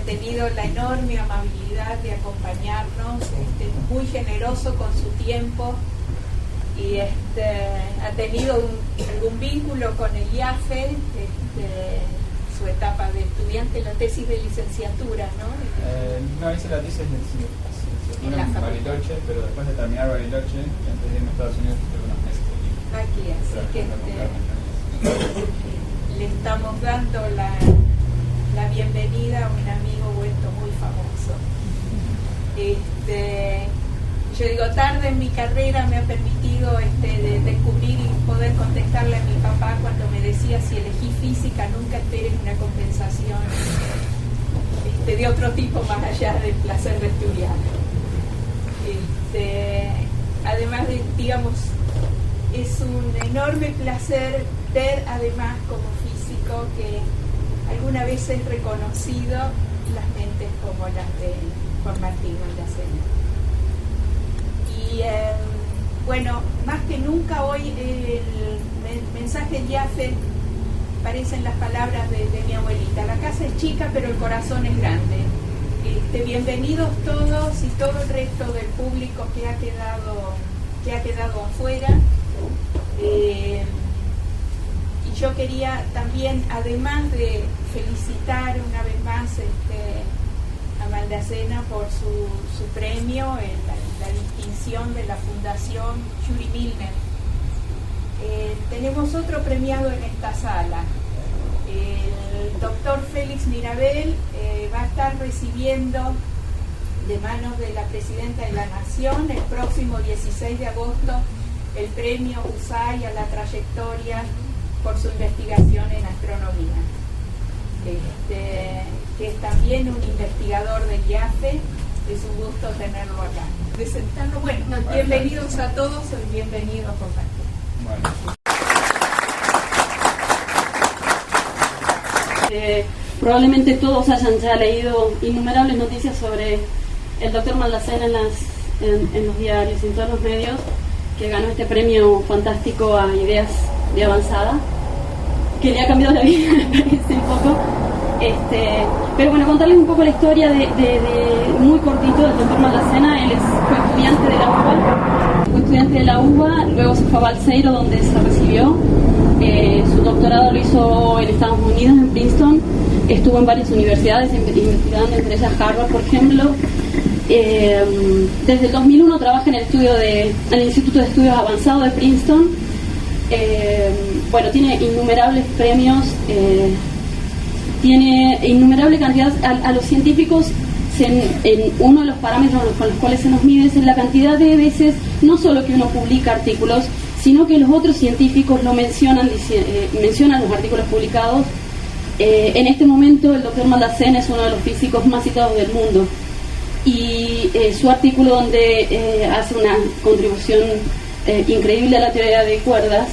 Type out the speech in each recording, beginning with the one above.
tenido la enorme amabilidad de acompañarnos, muy generoso con su tiempo, y ha tenido algún vínculo con el IAFE, su etapa de estudiante, la tesis de licenciatura, ¿no? No, hice la tesis de licenciatura en Bariloche, pero después de terminar Bariloche, antes de irme a Estados Unidos, estuve unos meses aquí, así que le estamos dando la bienvenida a un amigo vuelto muy famoso. Yo digo, tarde en mi carrera me ha permitido de descubrir y poder contestarle a mi papá cuando me decía: si elegí física, nunca esperes una compensación de otro tipo más allá del placer de estudiar. Además, digamos, es un enorme placer ver además como físico que alguna vez es reconocido las mentes como las de Juan Martín Maldacena. Y bueno, más que nunca hoy el mensaje de IAFE parecen las palabras de mi abuelita: la casa es chica pero el corazón es grande. Bienvenidos todos y todo el resto del público que ha quedado afuera. Y yo quería también, además de felicitar una vez más a Maldacena por su premio, la distinción de la Fundación Yuri Milner. Tenemos otro premiado en esta sala. El doctor Félix Mirabel va a estar recibiendo de manos de la Presidenta de la Nación el próximo 16 de agosto el premio USAID a la trayectoria por su investigación en astronomía. Que es también un investigador del IAFE. Es un gusto tenerlo acá. Presentarlo, bueno, bienvenidos a todos y bienvenidos a compartir. Bueno. Probablemente todos hayan ya leído innumerables noticias sobre el doctor Maldacena en los diarios y en todos los medios, que ganó este premio fantástico a ideas de avanzada, que le ha cambiado la vida, me parece un poco. Pero bueno, contarles un poco la historia de muy cortito del doctor Maldacena. Él fue estudiante de la UBA, luego se fue a Balseiro, donde se recibió. Su doctorado lo hizo en Estados Unidos, en Princeton. Estuvo en varias universidades investigando, entre ellas Harvard, por ejemplo. Desde el 2001 trabaja en el Instituto de Estudios Avanzados de Princeton. Bueno, tiene innumerables premios, tiene innumerable cantidad. A los científicos, en uno de los parámetros con los cuales se nos mide es la cantidad de veces, no solo que uno publica artículos, sino que los otros científicos lo mencionan los artículos publicados. En este momento el doctor Maldacena es uno de los físicos más citados del mundo, y su artículo, donde hace una contribución increíble a la teoría de cuerdas,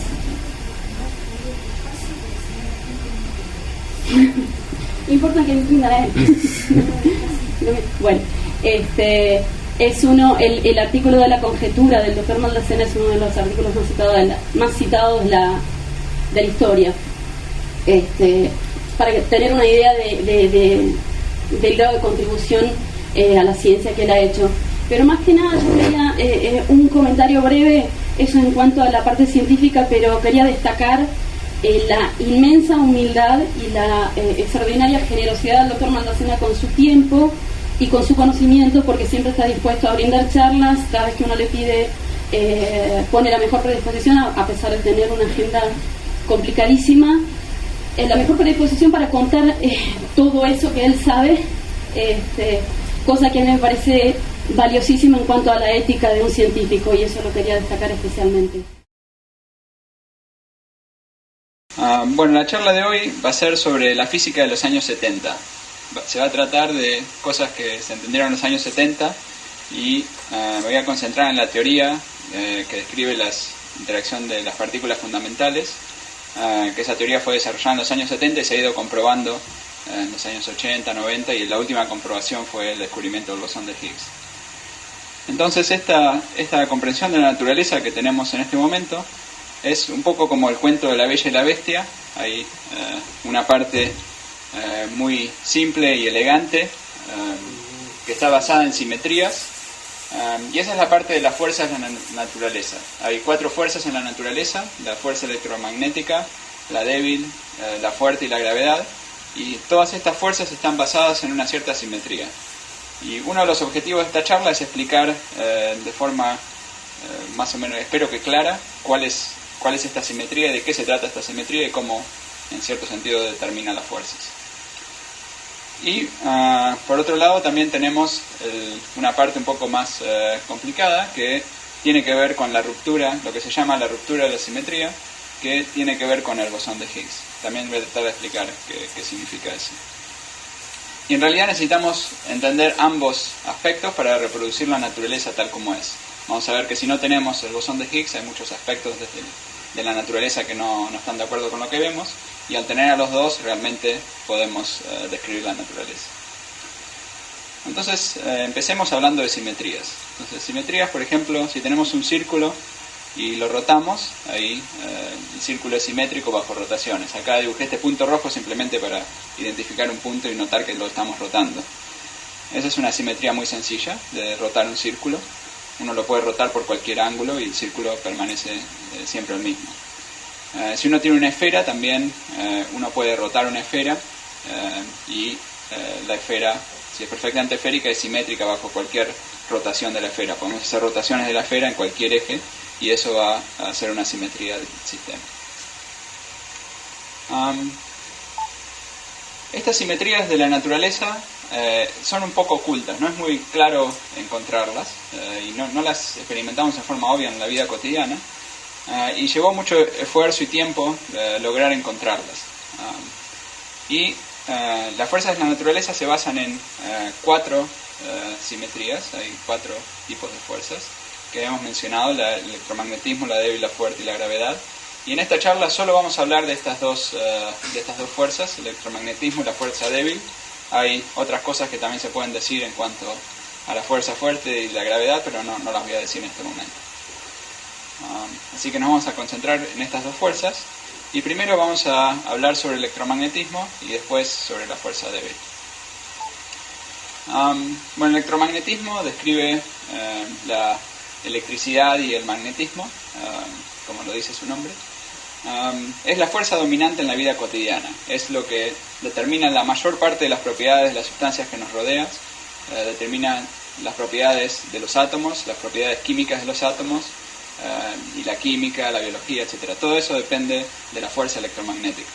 importa que entienda bueno, es el artículo de la conjetura del doctor Maldacena es uno de los artículos más citados de la historia. Para tener una idea del grado de contribución a la ciencia que él ha hecho. Pero más que nada yo quería un comentario breve, eso en cuanto a la parte científica, pero quería destacar la inmensa humildad y la extraordinaria generosidad del doctor Maldacena con su tiempo y con su conocimiento, porque siempre está dispuesto a brindar charlas. Cada vez que uno le pide, pone la mejor predisposición, a pesar de tener una agenda complicadísima, la mejor predisposición para contar todo eso que él sabe, cosa que a mí me parece valiosísima en cuanto a la ética de un científico, y eso lo quería destacar especialmente. Bueno, la charla de hoy va a ser sobre la física de los años 70. Se va a tratar de cosas que se entendieron en los años 70 y me voy a concentrar en la teoría que describe la interacción de las partículas fundamentales, que esa teoría fue desarrollada en los años 70 y se ha ido comprobando en los años 80, 90, y la última comprobación fue el descubrimiento del bosón de Higgs. Entonces esta comprensión de la naturaleza que tenemos en este momento es un poco como el cuento de la Bella y la Bestia. Hay una parte muy simple y elegante que está basada en simetrías, y esa es la parte de las fuerzas de la naturaleza. Hay 4 fuerzas en la naturaleza: la fuerza electromagnética, la débil, la fuerte y la gravedad, y todas estas fuerzas están basadas en una cierta simetría. Y uno de los objetivos de esta charla es explicar de forma más o menos, espero que clara, cuál es esta simetría, de qué se trata esta simetría y cómo en cierto sentido determina las fuerzas. Y por otro lado también tenemos una parte un poco más complicada, que tiene que ver con la ruptura, lo que se llama la ruptura de la simetría, que tiene que ver con el bosón de Higgs. También voy a tratar de explicar qué significa eso. Y en realidad necesitamos entender ambos aspectos para reproducir la naturaleza tal como es. Vamos a ver que si no tenemos el bosón de Higgs, hay muchos aspectos de la naturaleza que no están de acuerdo con lo que vemos, y al tener a los dos realmente podemos describir la naturaleza. Entonces empecemos hablando de simetrías. Entonces, simetrías, por ejemplo, si tenemos un círculo y lo rotamos, ahí el círculo es simétrico bajo rotaciones. Acá dibujé este punto rojo simplemente para identificar un punto y notar que lo estamos rotando. Esa es una simetría muy sencilla de rotar un círculo. Uno lo puede rotar por cualquier ángulo y el círculo permanece siempre el mismo. Si uno tiene una esfera, también uno puede rotar una esfera y la esfera, si es perfectamente esférica, es simétrica bajo cualquier rotación de la esfera. Podemos hacer rotaciones de la esfera en cualquier eje y eso va a hacer una simetría del sistema. Estas simetrías de la naturaleza son un poco ocultas, no es muy claro encontrarlas y no las experimentamos en forma obvia en la vida cotidiana, y llevó mucho esfuerzo y tiempo lograr encontrarlas. Las fuerzas de la naturaleza se basan en 4 simetrías. Hay 4 tipos de fuerzas que hemos mencionado: el electromagnetismo, la débil, la fuerte y la gravedad. Y en esta charla solo vamos a hablar de estas dos fuerzas, el electromagnetismo y la fuerza débil. Hay otras cosas que también se pueden decir en cuanto a la fuerza fuerte y la gravedad, pero no las voy a decir en este momento. Así que nos vamos a concentrar en estas dos fuerzas. Y primero vamos a hablar sobre el electromagnetismo y después sobre la fuerza débil. El electromagnetismo describe la electricidad y el magnetismo, como lo dice su nombre. Es la fuerza dominante en la vida cotidiana. Es lo que determina la mayor parte de las propiedades de las sustancias que nos rodean. Determina las propiedades de los átomos, las propiedades químicas de los átomos, y la química, la biología, etc. Todo eso depende de la fuerza electromagnética.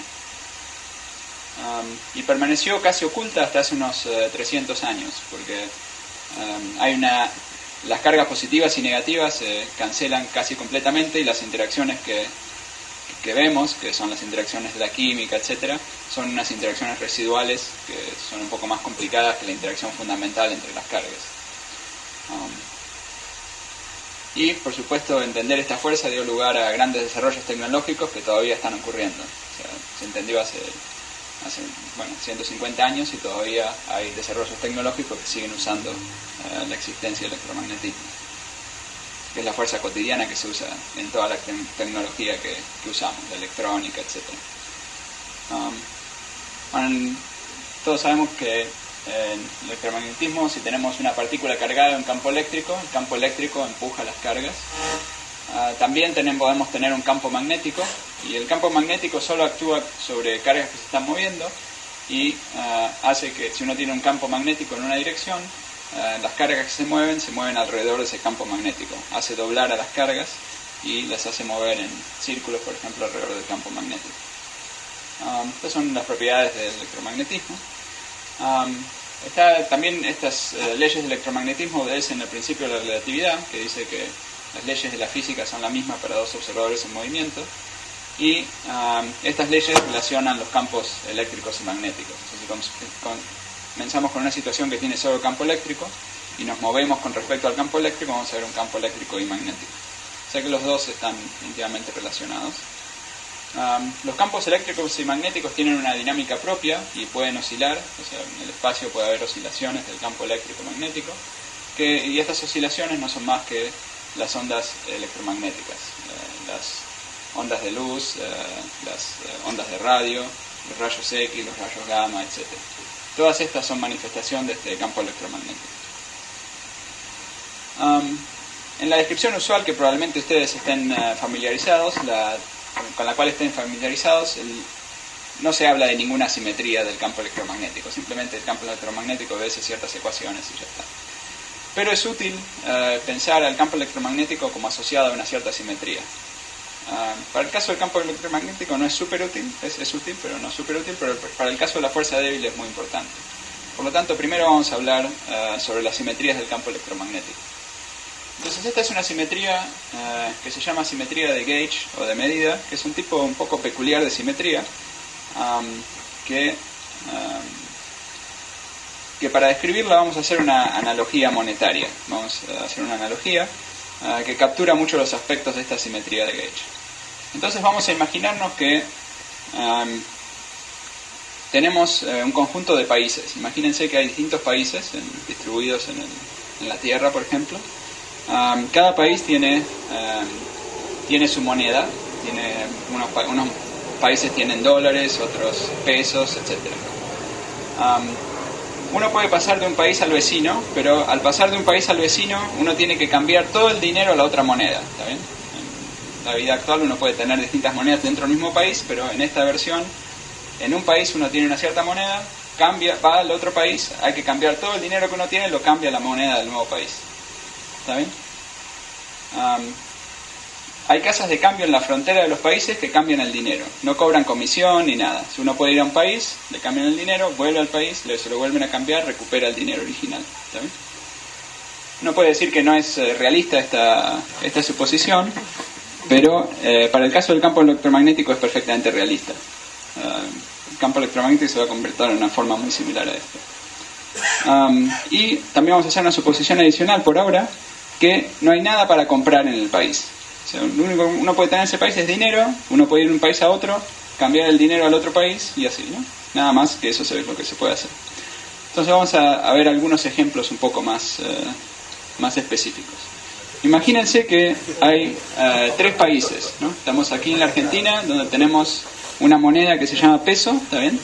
Y permaneció casi oculta hasta hace unos 300 años, porque las cargas positivas y negativas se cancelan casi completamente, y las interacciones que vemos, que son las interacciones de la química, etc., son unas interacciones residuales que son un poco más complicadas que la interacción fundamental entre las cargas. Y, por supuesto, entender esta fuerza dio lugar a grandes desarrollos tecnológicos que todavía están ocurriendo. O sea, se entendió hace 150 años y todavía hay desarrollos tecnológicos que siguen usando la existencia del electromagnetismo, que es la fuerza cotidiana que se usa en toda la tecnología que usamos, la electrónica, etc. Todos sabemos que en el electromagnetismo, si tenemos una partícula cargada en un campo eléctrico, el campo eléctrico empuja las cargas. También podemos tener un campo magnético, y el campo magnético solo actúa sobre cargas que se están moviendo y hace que, si uno tiene un campo magnético en una dirección, las cargas que se mueven alrededor de ese campo magnético. Hace doblar a las cargas y las hace mover en círculos, por ejemplo, alrededor del campo magnético. Estas son las propiedades del electromagnetismo. También estas leyes del electromagnetismo obedecen al principio de la relatividad, que dice que las leyes de la física son la misma para dos observadores en movimiento, y estas leyes relacionan los campos eléctricos y magnéticos. Entonces, si comenzamos con una situación que tiene solo campo eléctrico y nos movemos con respecto al campo eléctrico, vamos a ver un campo eléctrico y magnético. O sea que los dos están íntimamente relacionados. Los campos eléctricos y magnéticos tienen una dinámica propia y pueden oscilar, o sea, en el espacio puede haber oscilaciones del campo eléctrico y magnético, y estas oscilaciones no son más que las ondas electromagnéticas, las ondas de luz, las ondas de radio, los rayos X, los rayos gamma, etc. Todas estas son manifestación de este campo electromagnético. En la descripción usual que probablemente ustedes estén familiarizados, con la cual estén familiarizados, no se habla de ninguna asimetría del campo electromagnético, simplemente el campo electromagnético obedece ciertas ecuaciones y ya está. Pero es útil pensar al campo electromagnético como asociado a una cierta simetría. Para el caso del campo electromagnético no es súper útil, es útil pero no súper útil, pero para el caso de la fuerza débil es muy importante. Por lo tanto, primero vamos a hablar sobre las simetrías del campo electromagnético. Entonces esta es una simetría que se llama simetría de gauge o de medida, que es un tipo un poco peculiar de simetría, que para describirla vamos a hacer una analogía monetaria. Vamos a hacer una analogía que captura mucho los aspectos de esta simetría de gauge. Entonces vamos a imaginarnos que tenemos un conjunto de países. Imagínense que hay distintos países distribuidos en la Tierra, por ejemplo. Cada país tiene su moneda. Unos países tienen dólares, otros pesos, etc. Uno puede pasar de un país al vecino, pero al pasar de un país al vecino uno tiene que cambiar todo el dinero a la otra moneda, ¿está bien? En la vida actual uno puede tener distintas monedas dentro del mismo país, pero en esta versión, en un país uno tiene una cierta moneda, va al otro país, hay que cambiar todo el dinero que uno tiene, lo cambia a la moneda del nuevo país. ¿Está bien? Hay casas de cambio en la frontera de los países que cambian el dinero. No cobran comisión ni nada. Si uno puede ir a un país, le cambian el dinero, vuelve al país, se lo vuelven a cambiar, recupera el dinero original. ¿Está bien? Uno puede decir que no es realista esta suposición, pero para el caso del campo electromagnético es perfectamente realista. El campo electromagnético se va a convertir en una forma muy similar a esto. Y también vamos a hacer una suposición adicional por ahora, que no hay nada para comprar en el país. O sea, lo único que uno puede tener en ese país es dinero, uno puede ir de un país a otro, cambiar el dinero al otro país y así, ¿no? Nada más que eso es lo que se puede hacer. Entonces vamos a ver algunos ejemplos un poco más específicos. Imagínense que hay 3 países, ¿no? Estamos aquí en la Argentina, donde tenemos una moneda que se llama peso, ¿está bien?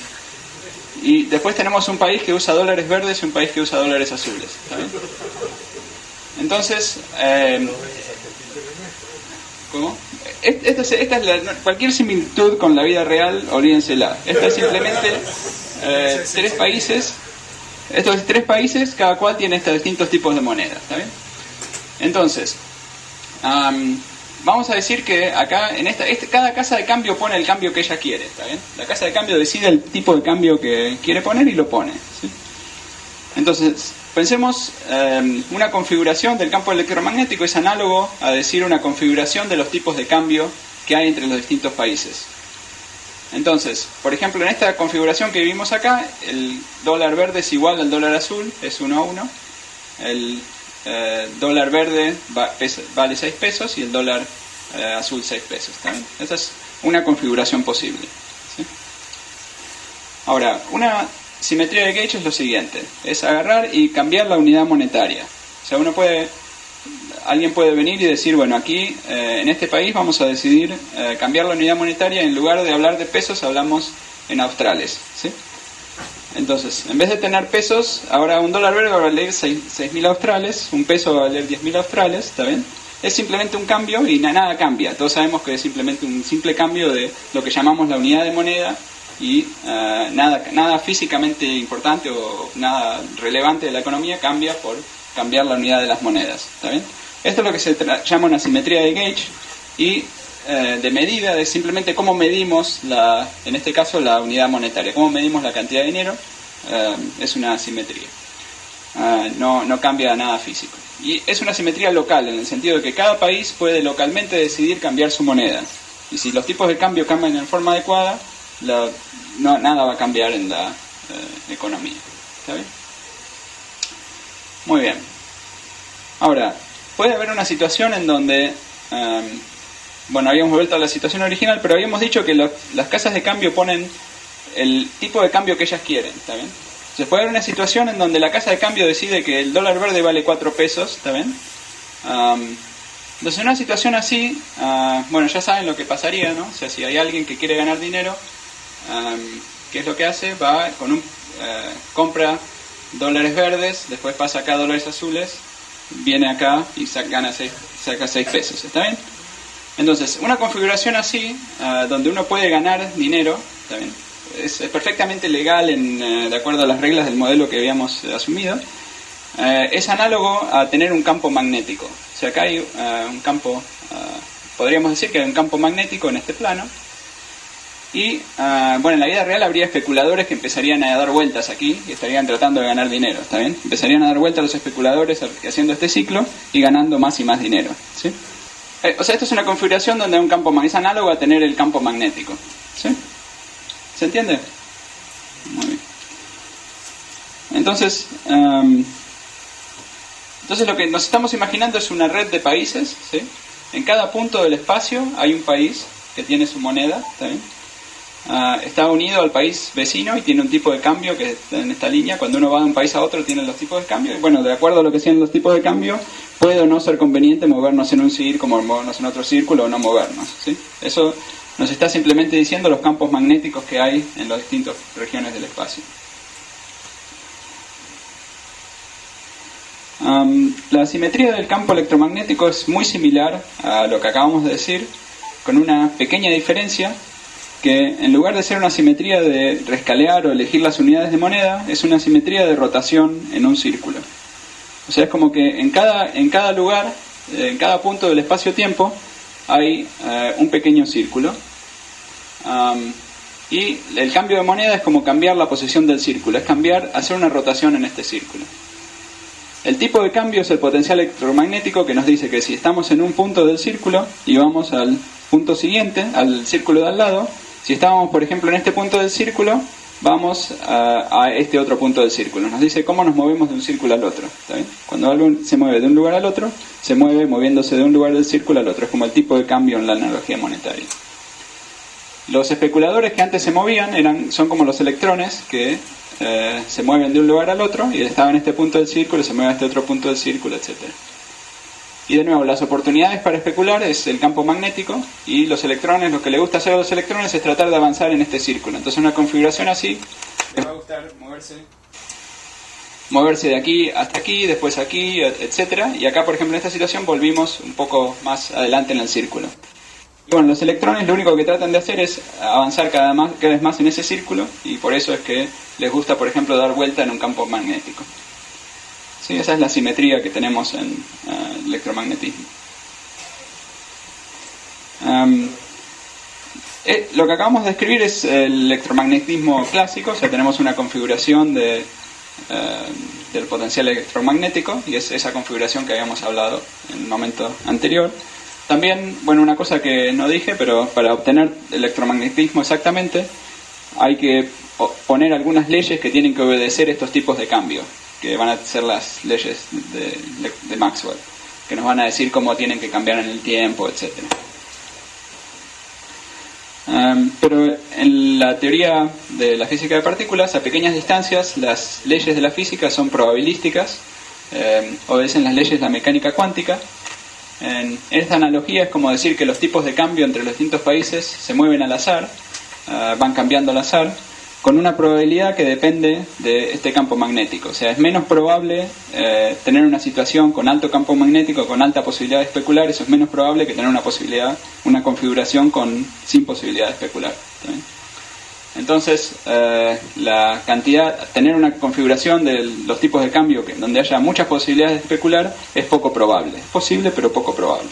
Y después tenemos un país que usa dólares verdes y un país que usa dólares azules, ¿está bien? Entonces, ¿cómo? Esta es cualquier similitud con la vida real, olvídensela. Esta es simplemente 3 países. Estos 3 países, cada cual tiene estos distintos tipos de monedas, ¿está bien? Entonces, vamos a decir que acá, cada casa de cambio pone el cambio que ella quiere, ¿está bien? La casa de cambio decide el tipo de cambio que quiere poner y lo pone, ¿sí? Entonces, pensemos, una configuración del campo electromagnético es análogo a decir una configuración de los tipos de cambio que hay entre los distintos países. Entonces, por ejemplo, en esta configuración que vimos acá, el dólar verde es igual al dólar azul, es 1 a 1. El dólar verde vale 6 pesos y el dólar azul 6 pesos. ¿Está bien? Esa es una configuración posible, ¿sí? Ahora, una simetría de gauge es lo siguiente, es agarrar y cambiar la unidad monetaria. O sea, alguien puede venir y decir, bueno, aquí en este país vamos a decidir cambiar la unidad monetaria, en lugar de hablar de pesos hablamos en australes, ¿sí? Entonces, en vez de tener pesos, ahora un dólar verde va a valer 6.000 australes, un peso va a valer 10.000 australes, ¿está bien? Es simplemente un cambio y nada cambia. Todos sabemos que es simplemente un simple cambio de lo que llamamos la unidad de moneda, y nada físicamente importante o nada relevante de la economía cambia por cambiar la unidad de las monedas, ¿está bien? Esto es lo que se llama una simetría de gauge, y de medida de simplemente cómo medimos en este caso la unidad monetaria, cómo medimos la cantidad de dinero, es una simetría. No cambia nada físico. Y es una simetría local, en el sentido de que cada país puede localmente decidir cambiar su moneda. Y si los tipos de cambio cambian en forma adecuada, nada va a cambiar en la economía. ¿Está bien? Muy bien. Ahora, puede haber una situación en donde, habíamos vuelto a la situación original, pero habíamos dicho que las casas de cambio ponen el tipo de cambio que ellas quieren. ¿Está bien? Entonces puede haber una situación en donde la casa de cambio decide que el dólar verde vale 4 pesos. ¿Está bien? Entonces en una situación así, ya saben lo que pasaría, ¿no? O sea, si hay alguien que quiere ganar dinero, ¿qué es lo que hace? Va con compra dólares verdes, después pasa acá a dólares azules, viene acá y saca 6 pesos, ¿está bien? Entonces, una configuración así, donde uno puede ganar dinero, ¿está bien? Es perfectamente legal de acuerdo a las reglas del modelo que habíamos asumido. Es análogo a tener un campo magnético. O sea, acá hay un campo, podríamos decir que hay un campo magnético en este plano. Y, bueno, en la vida real habría especuladores que empezarían a dar vueltas aquí y estarían tratando de ganar dinero, ¿está bien? Empezarían a dar vueltas los especuladores haciendo este ciclo y ganando más y más dinero, ¿sí? O sea, esto es una configuración donde hay un campo magnético, es análogo a tener el campo magnético, ¿sí? ¿Se entiende? Muy bien. Entonces lo que nos estamos imaginando es una red de países, ¿sí? En cada punto del espacio hay un país que tiene su moneda, ¿está bien? Está unido al país vecino y tiene un tipo de cambio que está en esta línea. Cuando uno va de un país a otro tiene los tipos de cambio y bueno, de acuerdo a lo que sean los tipos de cambio puede o no ser conveniente movernos en un círculo, movernos en otro círculo o no movernos, ¿sí? Eso nos está simplemente diciendo los campos magnéticos que hay en las distintas regiones del espacio. La simetría del campo electromagnético es muy similar a lo que acabamos de decir, con una pequeña diferencia, que en lugar de ser una simetría de rescalear o elegir las unidades de moneda, es una simetría de rotación en un círculo. O sea, es como que en cada lugar, en cada punto del espacio-tiempo, hay un pequeño círculo. Y el cambio de moneda es como cambiar la posición del círculo, es hacer una rotación en este círculo. El tipo de cambio es el potencial electromagnético que nos dice que si estamos en un punto del círculo y vamos al punto siguiente, al círculo de al lado, si estábamos por ejemplo en este punto del círculo, vamos a este otro punto del círculo. Nos dice cómo nos movemos de un círculo al otro, ¿está bien? Cuando algo se mueve de un lugar al otro, se mueve moviéndose de un lugar del círculo al otro. Es como el tipo de cambio en la analogía monetaria. Los especuladores que antes se movían son como los electrones que se mueven de un lugar al otro y estaba en este punto del círculo, se mueve a este otro punto del círculo, etc. Y de nuevo, las oportunidades para especular es el campo magnético y los electrones, lo que le gusta hacer a los electrones es tratar de avanzar en este círculo. Entonces una configuración así, les va a gustar moverse de aquí hasta aquí, después aquí, etc. Y acá, por ejemplo, en esta situación volvimos un poco más adelante en el círculo. Y bueno, los electrones lo único que tratan de hacer es avanzar cada vez más en ese círculo y por eso es que les gusta, por ejemplo, dar vuelta en un campo magnético. Sí, esa es la simetría que tenemos en electromagnetismo. Lo que acabamos de describir es el electromagnetismo clásico, o sea, tenemos una configuración del potencial electromagnético y es esa configuración que habíamos hablado en el momento anterior. También, bueno, una cosa que no dije, pero para obtener electromagnetismo exactamente hay que poner algunas leyes que tienen que obedecer estos tipos de cambio, que van a ser las leyes de Maxwell, que nos van a decir cómo tienen que cambiar en el tiempo, etc. Pero en la teoría de la física de partículas, a pequeñas distancias, las leyes de la física son probabilísticas, obedecen las leyes de la mecánica cuántica. En esta analogía es como decir que los tipos de cambio entre los distintos países se mueven al azar, van cambiando al azar, con una probabilidad que depende de este campo magnético. O sea, es menos probable tener una situación con alto campo magnético, con alta posibilidad de especular, eso es menos probable que tener una configuración sin posibilidad de especular. ¿Sí? Entonces, tener una configuración de los tipos de cambio donde haya muchas posibilidades de especular es poco probable. Es posible, pero poco probable.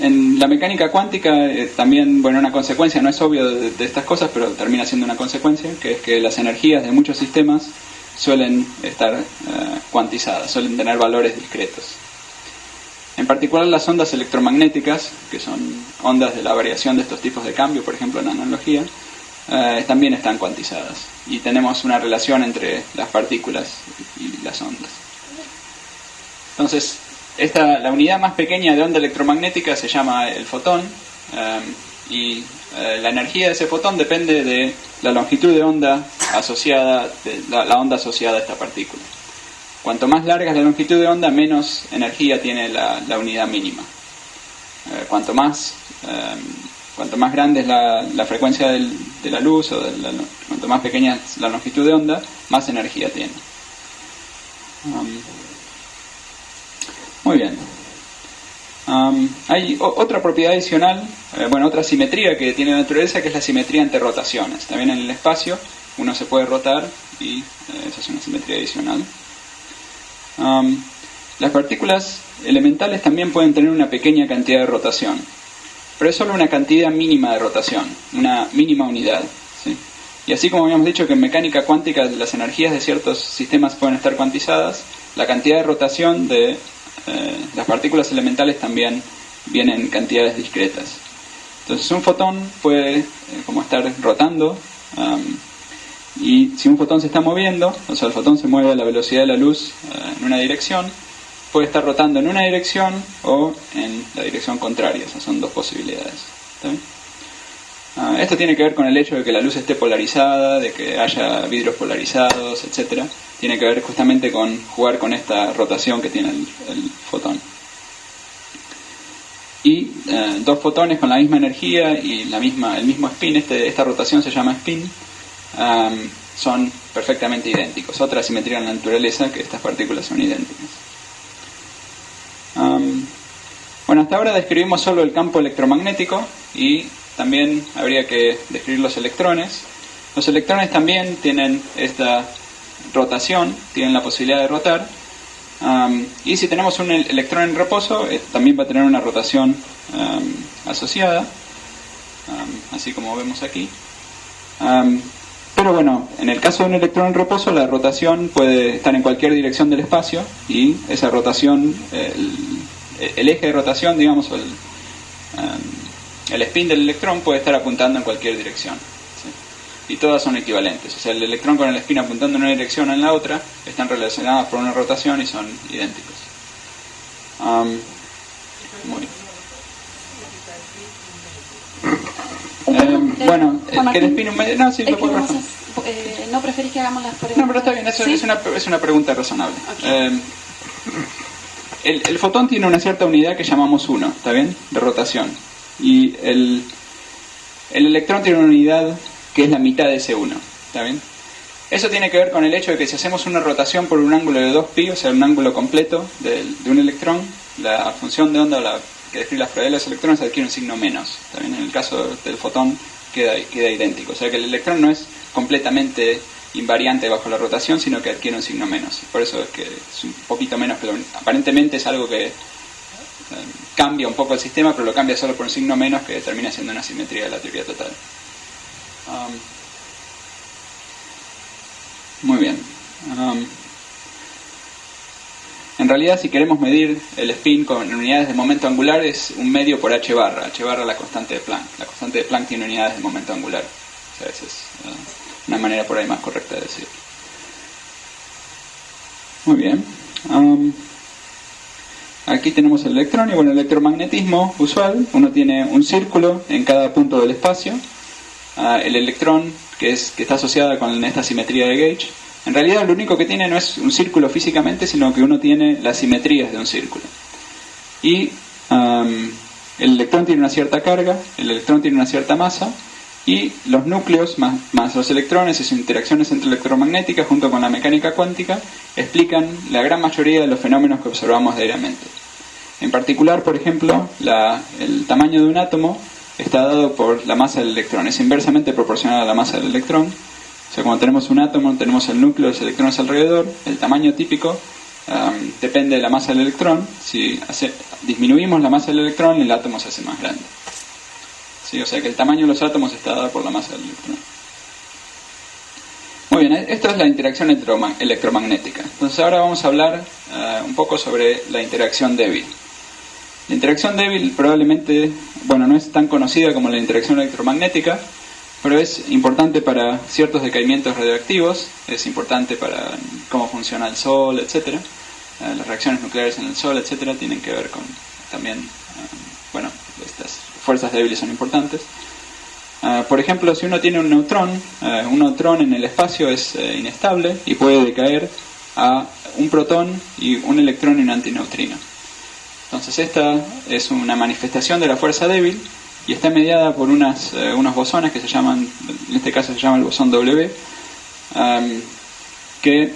En la mecánica cuántica también, bueno, una consecuencia, no es obvio de estas cosas, pero termina siendo una consecuencia, que es que las energías de muchos sistemas suelen estar cuantizadas, suelen tener valores discretos. En particular las ondas electromagnéticas, que son ondas de la variación de estos tipos de cambio, por ejemplo en analogía, también están cuantizadas. Y tenemos una relación entre las partículas y las ondas. Entonces, la unidad más pequeña de onda electromagnética se llama el fotón, y la energía de ese fotón depende de la longitud de onda asociada, la onda asociada a esta partícula. Cuanto más larga es la longitud de onda, menos energía tiene la unidad mínima. Cuanto más grande es la frecuencia de la luz, o cuanto más pequeña es la longitud de onda, más energía tiene. Muy bien. Hay otra propiedad adicional, otra simetría que tiene la naturaleza, que es la simetría entre rotaciones. También en el espacio uno se puede rotar y esa es una simetría adicional. Las partículas elementales también pueden tener una pequeña cantidad de rotación, pero es solo una cantidad mínima de rotación, una mínima unidad, ¿sí? Y así como habíamos dicho que en mecánica cuántica las energías de ciertos sistemas pueden estar cuantizadas, la cantidad de rotación de las partículas elementales también viene en cantidades discretas. Entonces un fotón puede como estar rotando, y si un fotón se está moviendo, o sea el fotón se mueve a la velocidad de la luz en una dirección, puede estar rotando en una dirección o en la dirección contraria. Esas son dos posibilidades. ¿Está bien? Esto tiene que ver con el hecho de que la luz esté polarizada, de que haya vidrios polarizados, etc. Tiene que ver justamente con jugar con esta rotación que tiene el fotón. Y dos fotones con la misma energía y el mismo spin, esta rotación se llama spin, son perfectamente idénticos. Otra simetría en la naturaleza, que estas partículas son idénticas. Hasta ahora describimos solo el campo electromagnético y también habría que describir los electrones. Los electrones también tienen esta rotación, tienen la posibilidad de rotar, y si tenemos un electrón en reposo, también va a tener una rotación asociada, así como vemos aquí. Pero en el caso de un electrón en reposo, la rotación puede estar en cualquier dirección del espacio, y esa rotación, el eje de rotación, digamos, el spin del electrón puede estar apuntando en cualquier dirección, ¿sí? Y todas son equivalentes. O sea, el electrón con el spin apuntando en una dirección o en la otra están relacionadas por una rotación y son idénticos. Muy bien. Que el spin... No, sí, lo puedo responder. ¿No preferís que hagamos las preguntas? No, pero está bien, eso ¿sí? es una pregunta razonable. Okay. El fotón tiene una cierta unidad que llamamos 1, ¿está bien? De rotación. Y el electrón tiene una unidad que es la mitad de ese 1, ¿está bien? Eso tiene que ver con el hecho de que si hacemos una rotación por un ángulo de 2π, o sea, un ángulo completo de un electrón, la función de onda que describe las probabilidades de los electrones adquiere un signo menos, ¿está bien? En el caso del fotón queda idéntico. O sea que el electrón no es completamente invariante bajo la rotación, sino que adquiere un signo menos. Por eso es que es un poquito menos, pero aparentemente es algo que cambia un poco el sistema, pero lo cambia solo por un signo menos, que termina siendo una simetría de la teoría total. Muy bien. En realidad, si queremos medir el spin con unidades de momento angular, es un medio por h barra. H barra la constante de Planck. La constante de Planck tiene unidades de momento angular. O sea, esa es una manera por ahí más correcta de decirlo. Muy bien. Aquí tenemos el electrón y el electromagnetismo usual. Uno tiene un círculo en cada punto del espacio. El electrón, que está asociada con esta simetría de Gauge, en realidad lo único que tiene no es un círculo físicamente, sino que uno tiene las simetrías de un círculo. Y el electrón tiene una cierta carga, el electrón tiene una cierta masa, y los núcleos más los electrones y sus interacciones electromagnéticas junto con la mecánica cuántica explican la gran mayoría de los fenómenos que observamos diariamente. En particular, por ejemplo, el tamaño de un átomo está dado por la masa del electrón, es inversamente proporcional a la masa del electrón. O sea, cuando tenemos un átomo, tenemos el núcleo de los electrones alrededor. El tamaño típico depende de la masa del electrón. Si disminuimos la masa del electrón, el átomo se hace más grande. ¿Sí? O sea que el tamaño de los átomos está dado por la masa del electrón. Muy bien, esto es la interacción electromagnética. Entonces ahora vamos a hablar un poco sobre la interacción débil. La interacción débil probablemente, no es tan conocida como la interacción electromagnética, pero es importante para ciertos decaimientos radioactivos, es importante para cómo funciona el Sol, etc. Las reacciones nucleares en el Sol, etc. tienen que ver con también, estas fuerzas débiles son importantes. Por ejemplo, si uno tiene un neutrón en el espacio es inestable y puede decaer a un protón y un electrón y un antineutrino. Entonces esta es una manifestación de la fuerza débil, y está mediada por unos bosones que se llaman, en este caso se llama el bosón W, que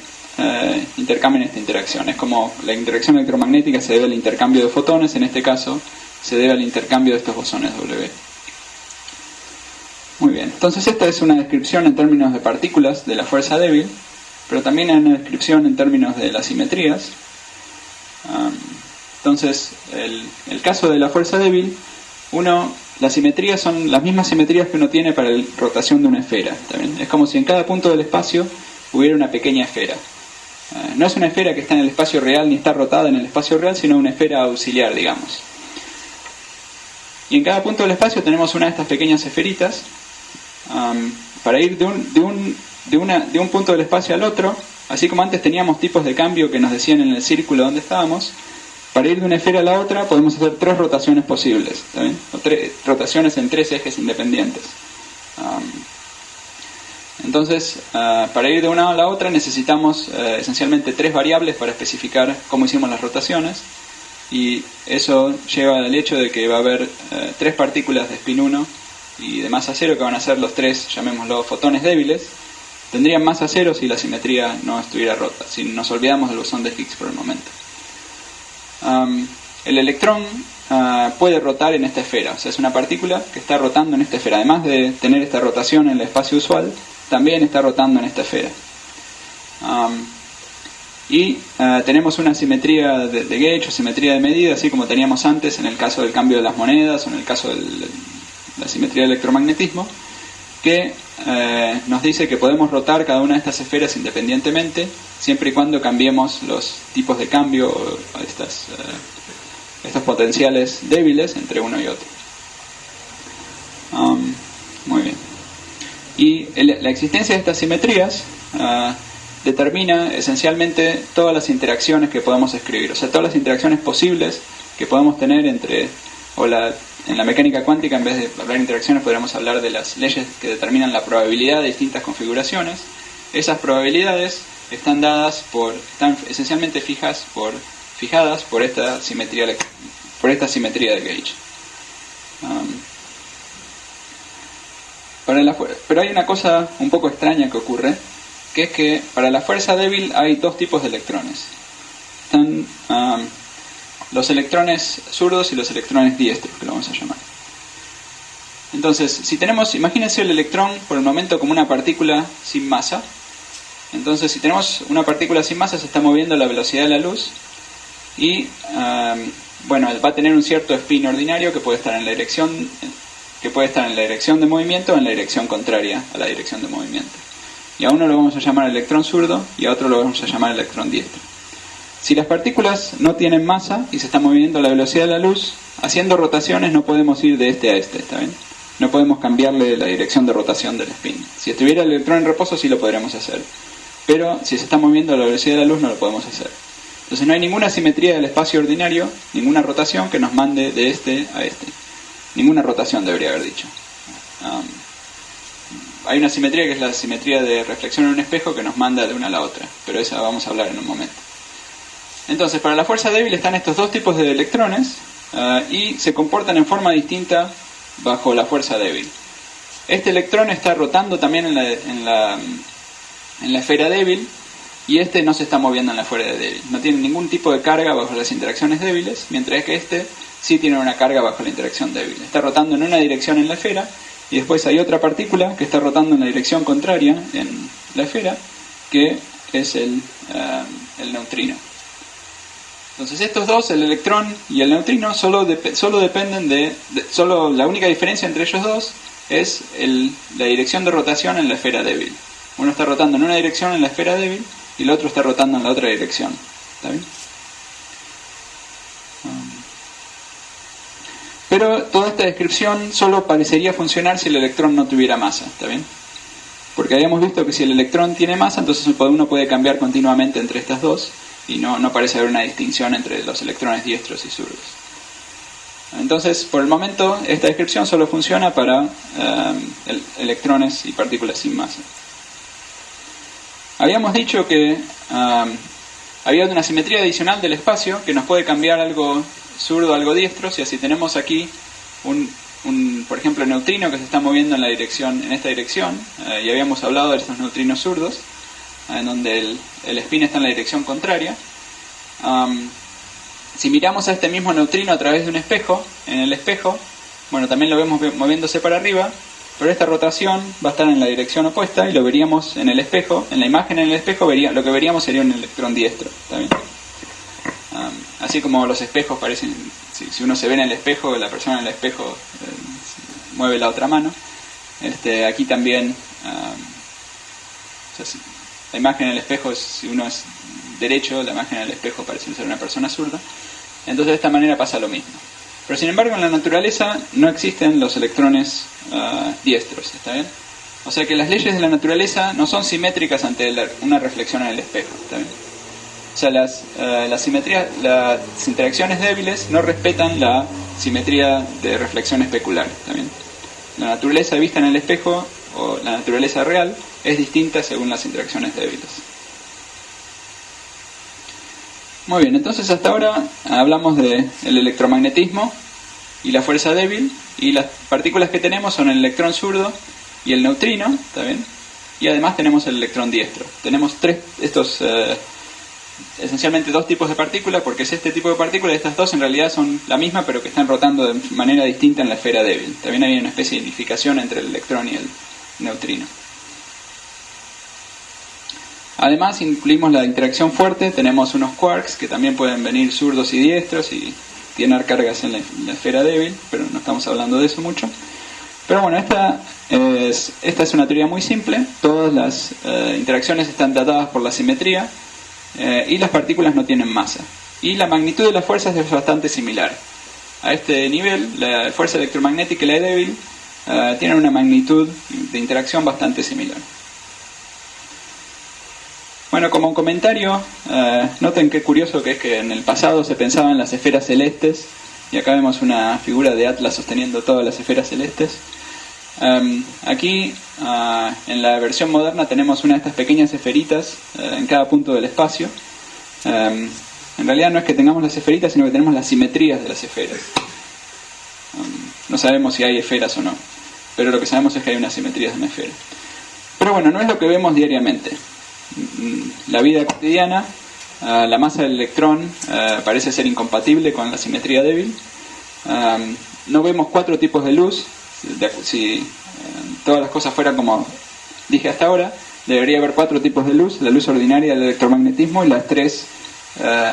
intercambian esta interacción. Es como la interacción electromagnética se debe al intercambio de fotones, en este caso se debe al intercambio de estos bosones W. Muy bien, entonces esta es una descripción en términos de partículas de la fuerza débil, pero también hay una descripción en términos de las simetrías. Entonces, el caso de la fuerza débil, las simetrías son las mismas simetrías que uno tiene para la rotación de una esfera. ¿También? Es como si en cada punto del espacio hubiera una pequeña esfera. No es una esfera que está en el espacio real ni está rotada en el espacio real, sino una esfera auxiliar, digamos. Y en cada punto del espacio tenemos una de estas pequeñas esferitas para ir de un punto del espacio al otro, así como antes teníamos tipos de cambio que nos decían en el círculo donde estábamos. Para ir de una esfera a la otra podemos hacer 3 rotaciones posibles, ¿está bien? O 3 rotaciones en 3 ejes independientes. Entonces, para ir de una a la otra necesitamos esencialmente 3 variables para especificar cómo hicimos las rotaciones, y eso lleva al hecho de que va a haber 3 partículas de spin 1 y de masa 0 que van a ser los 3, llamémoslo, fotones débiles. Tendrían masa 0 si la simetría no estuviera rota, si nos olvidamos del bosón de Higgs por el momento. El electrón puede rotar en esta esfera, o sea, es una partícula que está rotando en esta esfera. Además de tener esta rotación en el espacio usual, también está rotando en esta esfera. Tenemos una simetría de gauge o simetría de medida, así como teníamos antes en el caso del cambio de las monedas o en el caso de la simetría del electromagnetismo, que nos dice que podemos rotar cada una de estas esferas independientemente, siempre y cuando cambiemos los tipos de cambio o estos potenciales débiles entre uno y otro. Muy bien. Y la existencia de estas simetrías determina esencialmente todas las interacciones que podemos escribir, o sea, todas las interacciones posibles que podemos tener en la mecánica cuántica. En vez de hablar de interacciones, podríamos hablar de las leyes que determinan la probabilidad de distintas configuraciones. Esas probabilidades están esencialmente fijadas por esta simetría de gauge. Pero hay una cosa un poco extraña que ocurre, que es que para la fuerza débil hay 2 tipos de electrones. Están los electrones zurdos y los electrones diestros, que lo vamos a llamar. Entonces, imagínense el electrón por el momento como una partícula sin masa. Entonces, si tenemos una partícula sin masa, se está moviendo a la velocidad de la luz y va a tener un cierto spin ordinario que puede estar en la dirección de movimiento o en la dirección contraria a la dirección de movimiento. Y a uno lo vamos a llamar electrón zurdo y a otro lo vamos a llamar electrón diestro. Si las partículas no tienen masa y se están moviendo a la velocidad de la luz, haciendo rotaciones no podemos ir de este a este, ¿está bien? No podemos cambiarle la dirección de rotación del spin. Si estuviera el electrón en reposo sí lo podríamos hacer, pero si se está moviendo a la velocidad de la luz no lo podemos hacer. Entonces no hay ninguna simetría del espacio ordinario, ninguna rotación que nos mande de este a este. Ninguna rotación, debería haber dicho. Hay una simetría que es la simetría de reflexión en un espejo que nos manda de una a la otra, pero esa vamos a hablar en un momento. Entonces, para la fuerza débil están estos 2 tipos de electrones y se comportan en forma distinta bajo la fuerza débil. Este electrón está rotando también en la esfera débil, y este no se está moviendo en la esfera débil. No tiene ningún tipo de carga bajo las interacciones débiles, mientras que este sí tiene una carga bajo la interacción débil. Está rotando en una dirección en la esfera, y después hay otra partícula que está rotando en la dirección contraria en la esfera, que es el neutrino. Entonces estos dos, el electrón y el neutrino, solo dependen la única diferencia entre ellos dos es la dirección de rotación en la esfera débil. Uno está rotando en una dirección en la esfera débil y el otro está rotando en la otra dirección. ¿Está bien? Pero toda esta descripción solo parecería funcionar si el electrón no tuviera masa. ¿Está bien? Porque habíamos visto que si el electrón tiene masa, entonces uno puede cambiar continuamente entre estas dos y no parece haber una distinción entre los electrones diestros y zurdos. Entonces, por el momento, esta descripción solo funciona para electrones y partículas sin masa. Habíamos dicho que había una simetría adicional del espacio que nos puede cambiar algo zurdo a algo diestro. Si así tenemos aquí un por ejemplo, neutrino que se está moviendo en esta dirección, y habíamos hablado de estos neutrinos zurdos, en donde el spin está en la dirección contraria. Si miramos a este mismo neutrino a través de un espejo, en el espejo, bueno, también lo vemos moviéndose para arriba, pero esta rotación va a estar en la dirección opuesta y lo veríamos en el espejo. En la imagen en el espejo lo que veríamos sería un electrón diestro. ¿Está bien? Así como los espejos parecen, si uno se ve en el espejo, la persona en el espejo mueve la otra mano. Aquí también, la imagen en el espejo, si uno es derecho, la imagen en el espejo parece ser una persona zurda. Entonces de esta manera pasa lo mismo. Pero sin embargo en la naturaleza no existen los electrones diestros, ¿está bien? O sea que las leyes de la naturaleza no son simétricas ante una reflexión en el espejo, ¿está bien? O sea, las interacciones débiles no respetan la simetría de reflexión especular, ¿está bien? La naturaleza vista en el espejo, o la naturaleza real, es distinta según las interacciones débiles. Muy bien, entonces hasta ahora hablamos del electromagnetismo y la fuerza débil, y las partículas que tenemos son el electrón zurdo y el neutrino, ¿está bien? Y además tenemos el electrón diestro. Tenemos esencialmente dos tipos de partículas, porque es este tipo de partículas, y estas dos en realidad son la misma, pero que están rotando de manera distinta en la esfera débil. También hay una especie de unificación entre el electrón y el neutrino. Además incluimos la interacción fuerte, tenemos unos quarks que también pueden venir zurdos y diestros y tienen cargas en la esfera débil, pero no estamos hablando de eso mucho. Pero bueno, esta es una teoría muy simple. Todas las interacciones están datadas por la simetría, y las partículas no tienen masa. Y la magnitud de las fuerzas es bastante similar. A este nivel, la fuerza electromagnética y la débil tienen una magnitud de interacción bastante similar. Bueno, como un comentario, noten qué curioso que es que en el pasado se pensaba en las esferas celestes, y acá vemos una figura de Atlas sosteniendo todas las esferas celestes. Aquí, en la versión moderna, tenemos una de estas pequeñas esferitas en cada punto del espacio. En realidad no es que tengamos las esferitas, sino que tenemos las simetrías de las esferas. No sabemos si hay esferas o no, pero lo que sabemos es que hay unas simetrías de una esfera. Pero bueno, no es lo que vemos diariamente. La vida cotidiana, la masa del electrón parece ser incompatible con la simetría débil. No vemos 4 tipos de luz. Si todas las cosas fueran como dije hasta ahora, debería haber 4 tipos de luz: la luz ordinaria, el electromagnetismo y las 3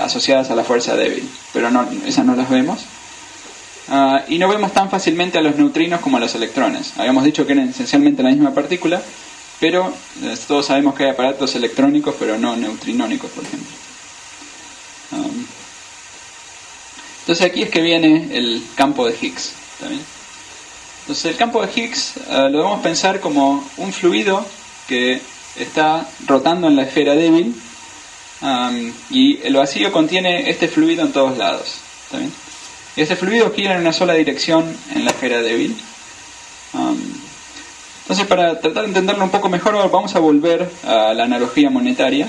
asociadas a la fuerza débil, pero esas no las vemos. Y no vemos tan fácilmente a los neutrinos como a los electrones. Habíamos dicho que eran esencialmente la misma partícula, pero todos sabemos que hay aparatos electrónicos pero no neutrinónicos, por ejemplo. Entonces aquí es que viene el campo de Higgs, ¿está bien? Entonces el campo de Higgs lo debemos pensar como un fluido que está rotando en la esfera débil, y el vacío contiene este fluido en todos lados, ¿está bien? Y ese fluido gira en una sola dirección en la esfera débil. Entonces, para tratar de entenderlo un poco mejor, vamos a volver a la analogía monetaria,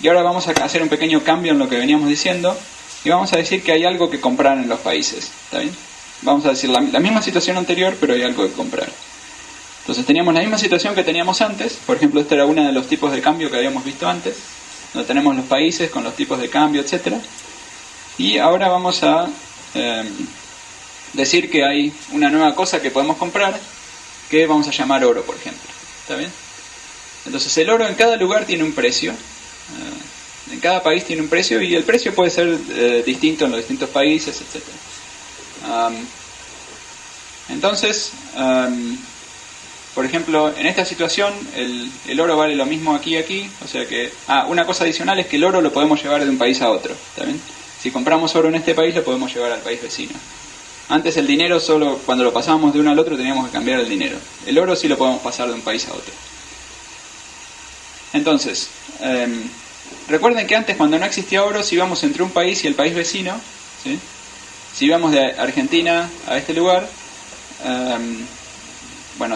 y ahora vamos a hacer un pequeño cambio en lo que veníamos diciendo, y vamos a decir que hay algo que comprar en los países, ¿está bien? Vamos a decir la misma situación anterior, pero hay algo que comprar. Entonces teníamos la misma situación que teníamos antes. Por ejemplo, este era uno de los tipos de cambio que habíamos visto antes, donde tenemos los países con los tipos de cambio, etc. Y ahora vamos a decir que hay una nueva cosa que podemos comprar, que vamos a llamar oro, por ejemplo. ¿Está bien? Entonces el oro en cada lugar tiene un precio, en cada país tiene un precio, y el precio puede ser distinto en los distintos países, etc. Entonces, por ejemplo, en esta situación el oro vale lo mismo aquí y aquí, o sea que una cosa adicional es que el oro lo podemos llevar de un país a otro, ¿está bien? Si compramos oro en este país, lo podemos llevar al país vecino. Antes el dinero, solo cuando lo pasábamos de uno al otro teníamos que cambiar el dinero. El oro sí lo podemos pasar de un país a otro. Entonces, recuerden que antes, cuando no existía oro, si íbamos entre un país y el país vecino, ¿sí? Si íbamos de Argentina a este lugar,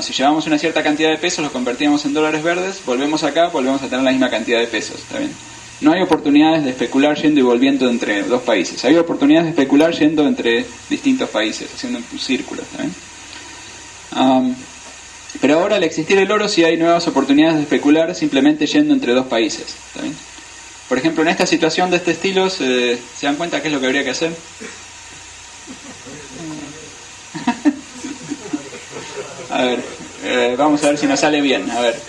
si llevamos una cierta cantidad de pesos, los convertíamos en dólares verdes, volvemos acá, volvemos a tener la misma cantidad de pesos, ¿está bien? no hay oportunidades de especular yendo y volviendo entre dos países. Hay oportunidades de especular yendo entre distintos países, haciendo un círculo. Pero ahora, al existir el oro, sí hay nuevas oportunidades de especular simplemente yendo entre dos países. ¿Está bien? Por ejemplo, en esta situación de este estilo, ¿se dan cuenta qué es lo que habría que hacer? A ver, vamos a ver si nos sale bien. A ver,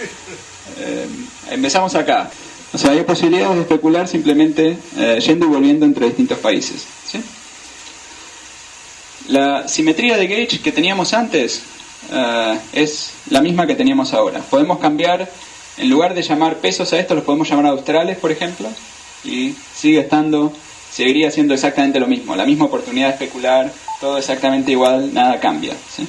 empezamos acá. O sea, hay posibilidades de especular simplemente yendo y volviendo entre distintos países, ¿sí? La simetría de gauge que teníamos antes es la misma que teníamos ahora. Podemos cambiar, en lugar de llamar pesos a esto, los podemos llamar australes, por ejemplo, y seguiría siendo exactamente lo mismo, la misma oportunidad de especular, todo exactamente igual, nada cambia, ¿sí?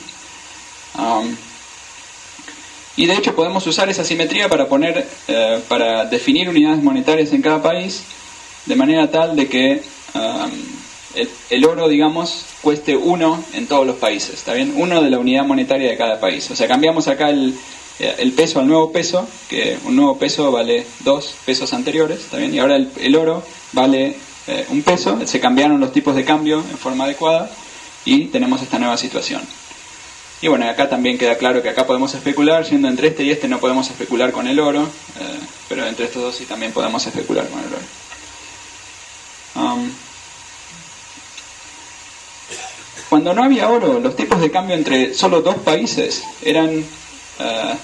Y de hecho podemos usar esa simetría para definir unidades monetarias en cada país, de manera tal de que el oro, digamos, cueste 1 en todos los países, ¿está bien? 1 de la unidad monetaria de cada país. O sea, cambiamos acá el peso al nuevo peso, que un nuevo peso vale 2 pesos anteriores, ¿está bien? Y ahora el oro vale 1 peso, se cambiaron los tipos de cambio en forma adecuada y tenemos esta nueva situación. Y bueno, acá también queda claro que acá podemos especular, yendo entre este y este no podemos especular con el oro, pero entre estos dos sí también podemos especular con el oro. Cuando no había oro, los tipos de cambio entre solo dos países eran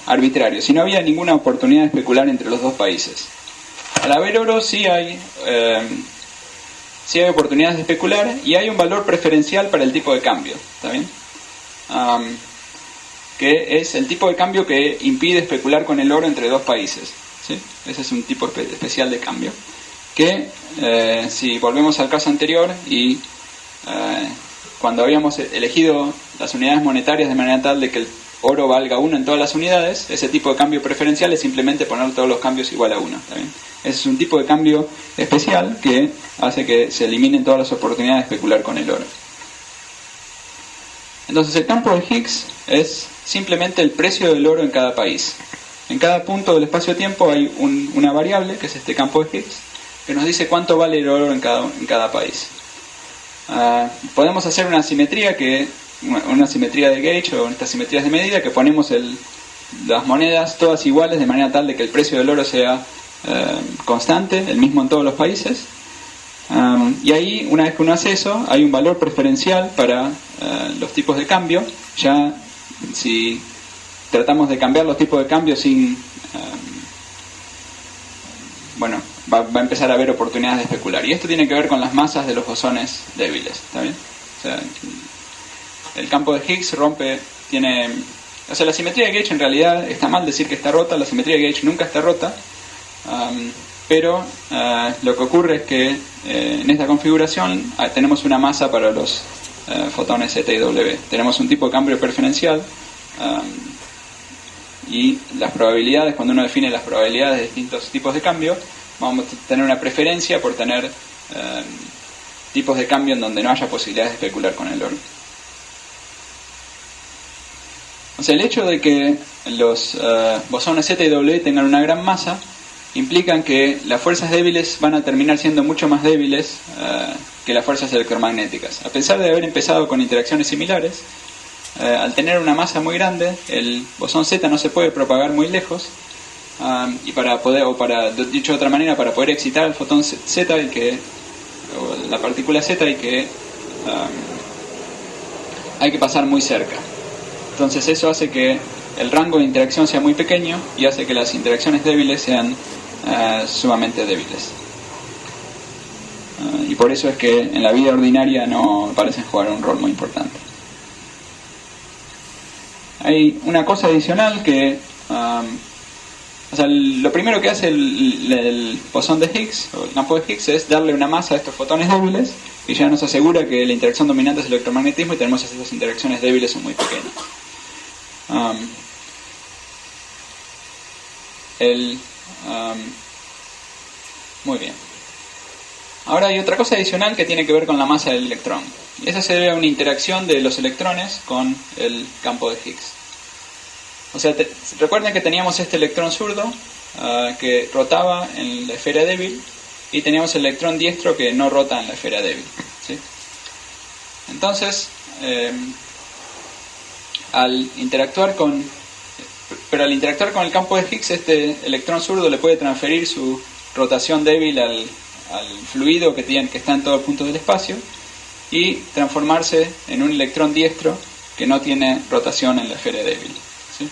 arbitrarios y no había ninguna oportunidad de especular entre los dos países. Al haber oro sí hay oportunidades de especular y hay un valor preferencial para el tipo de cambio, ¿está bien? Que es el tipo de cambio que impide especular con el oro entre dos países, ¿sí? Ese es un tipo especial de cambio que, si volvemos al caso anterior y cuando habíamos elegido las unidades monetarias de manera tal de que el oro valga 1 en todas las unidades, ese tipo de cambio preferencial es simplemente poner todos los cambios igual a 1, ¿está bien? Ese es un tipo de cambio especial que hace que se eliminen todas las oportunidades de especular con el oro. Entonces el campo de Higgs es simplemente el precio del oro en cada país. En cada punto del espacio-tiempo hay una variable, que es este campo de Higgs, que nos dice cuánto vale el oro en cada país. Podemos hacer una simetría de gauge o estas simetrías de medida que ponemos las monedas todas iguales de manera tal de que el precio del oro sea constante, el mismo en todos los países. Y ahí, una vez que uno hace eso, hay un valor preferencial para los tipos de cambio. Ya si tratamos de cambiar los tipos de cambio sin... va a empezar a haber oportunidades de especular. Y esto tiene que ver con las masas de los bosones débiles, ¿está bien? O sea, el campo de Higgs la simetría de gauge en realidad está mal decir que está rota, la simetría de gauge nunca está rota. Pero lo que ocurre es que en esta configuración tenemos una masa para los fotones Z y W. Tenemos un tipo de cambio preferencial y las probabilidades, cuando uno define las probabilidades de distintos tipos de cambio, vamos a tener una preferencia por tener tipos de cambio en donde no haya posibilidades de especular con el oro. O sea, el hecho de que los bosones Z y W tengan una gran masa implican que las fuerzas débiles van a terminar siendo mucho más débiles que las fuerzas electromagnéticas. A pesar de haber empezado con interacciones similares, al tener una masa muy grande, el bosón Z no se puede propagar muy lejos, y dicho de otra manera, para poder excitar el fotón Z, o la partícula Z, hay que pasar muy cerca. Entonces eso hace que el rango de interacción sea muy pequeño y hace que las interacciones débiles sean sumamente débiles. Y por eso es que en la vida ordinaria no parecen jugar un rol muy importante. Hay una cosa adicional que... lo primero que hace el bosón de Higgs, o el campo de Higgs, es darle una masa a estos fotones débiles y ya nos asegura que la interacción dominante es el electromagnetismo y tenemos esas interacciones débiles son muy pequeñas. Muy bien. Ahora hay otra cosa adicional que tiene que ver con la masa del electrón. Y esa se debe a una interacción de los electrones con el campo de Higgs. O sea, recuerden que teníamos este electrón zurdo que rotaba en la esfera débil y teníamos el electrón diestro que no rota en la esfera débil, ¿sí? Entonces, al interactuar con el campo de Higgs, este electrón zurdo le puede transferir su rotación débil al fluido que está en todos los puntos del espacio y transformarse en un electrón diestro que no tiene rotación en la esfera débil, ¿sí?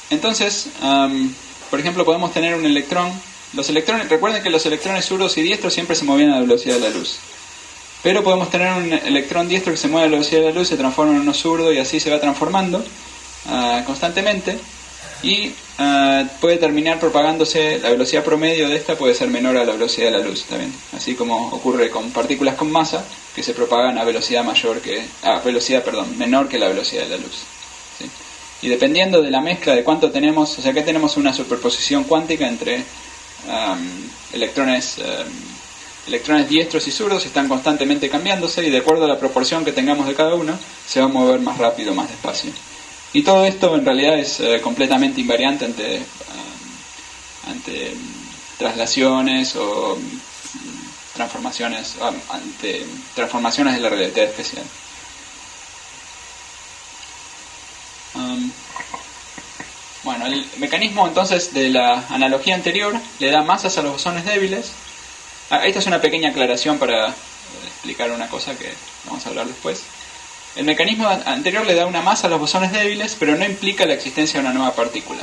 Entonces, por ejemplo, podemos tener un electrón. Recuerden que los electrones zurdos y diestros siempre se movían a la velocidad de la luz. Pero podemos tener un electrón diestro que se mueve a la velocidad de la luz, se transforma en uno zurdo y así se va transformando constantemente. Y puede terminar propagándose, la velocidad promedio de esta puede ser menor a la velocidad de la luz también, así como ocurre con partículas con masa que se propagan a velocidad menor que la velocidad de la luz, ¿sí? Y dependiendo de la mezcla de cuánto tenemos, o sea que tenemos una superposición cuántica entre electrones diestros y zurdos, están constantemente cambiándose y de acuerdo a la proporción que tengamos de cada uno se va a mover más rápido o más despacio. Y todo esto en realidad es completamente invariante ante traslaciones o transformaciones, ante transformaciones de la relatividad especial. Bueno, el mecanismo entonces de la analogía anterior le da masas a los bosones débiles. Esta es una pequeña aclaración para explicar una cosa que vamos a hablar después. El mecanismo anterior le da una masa a los bosones débiles, pero no implica la existencia de una nueva partícula.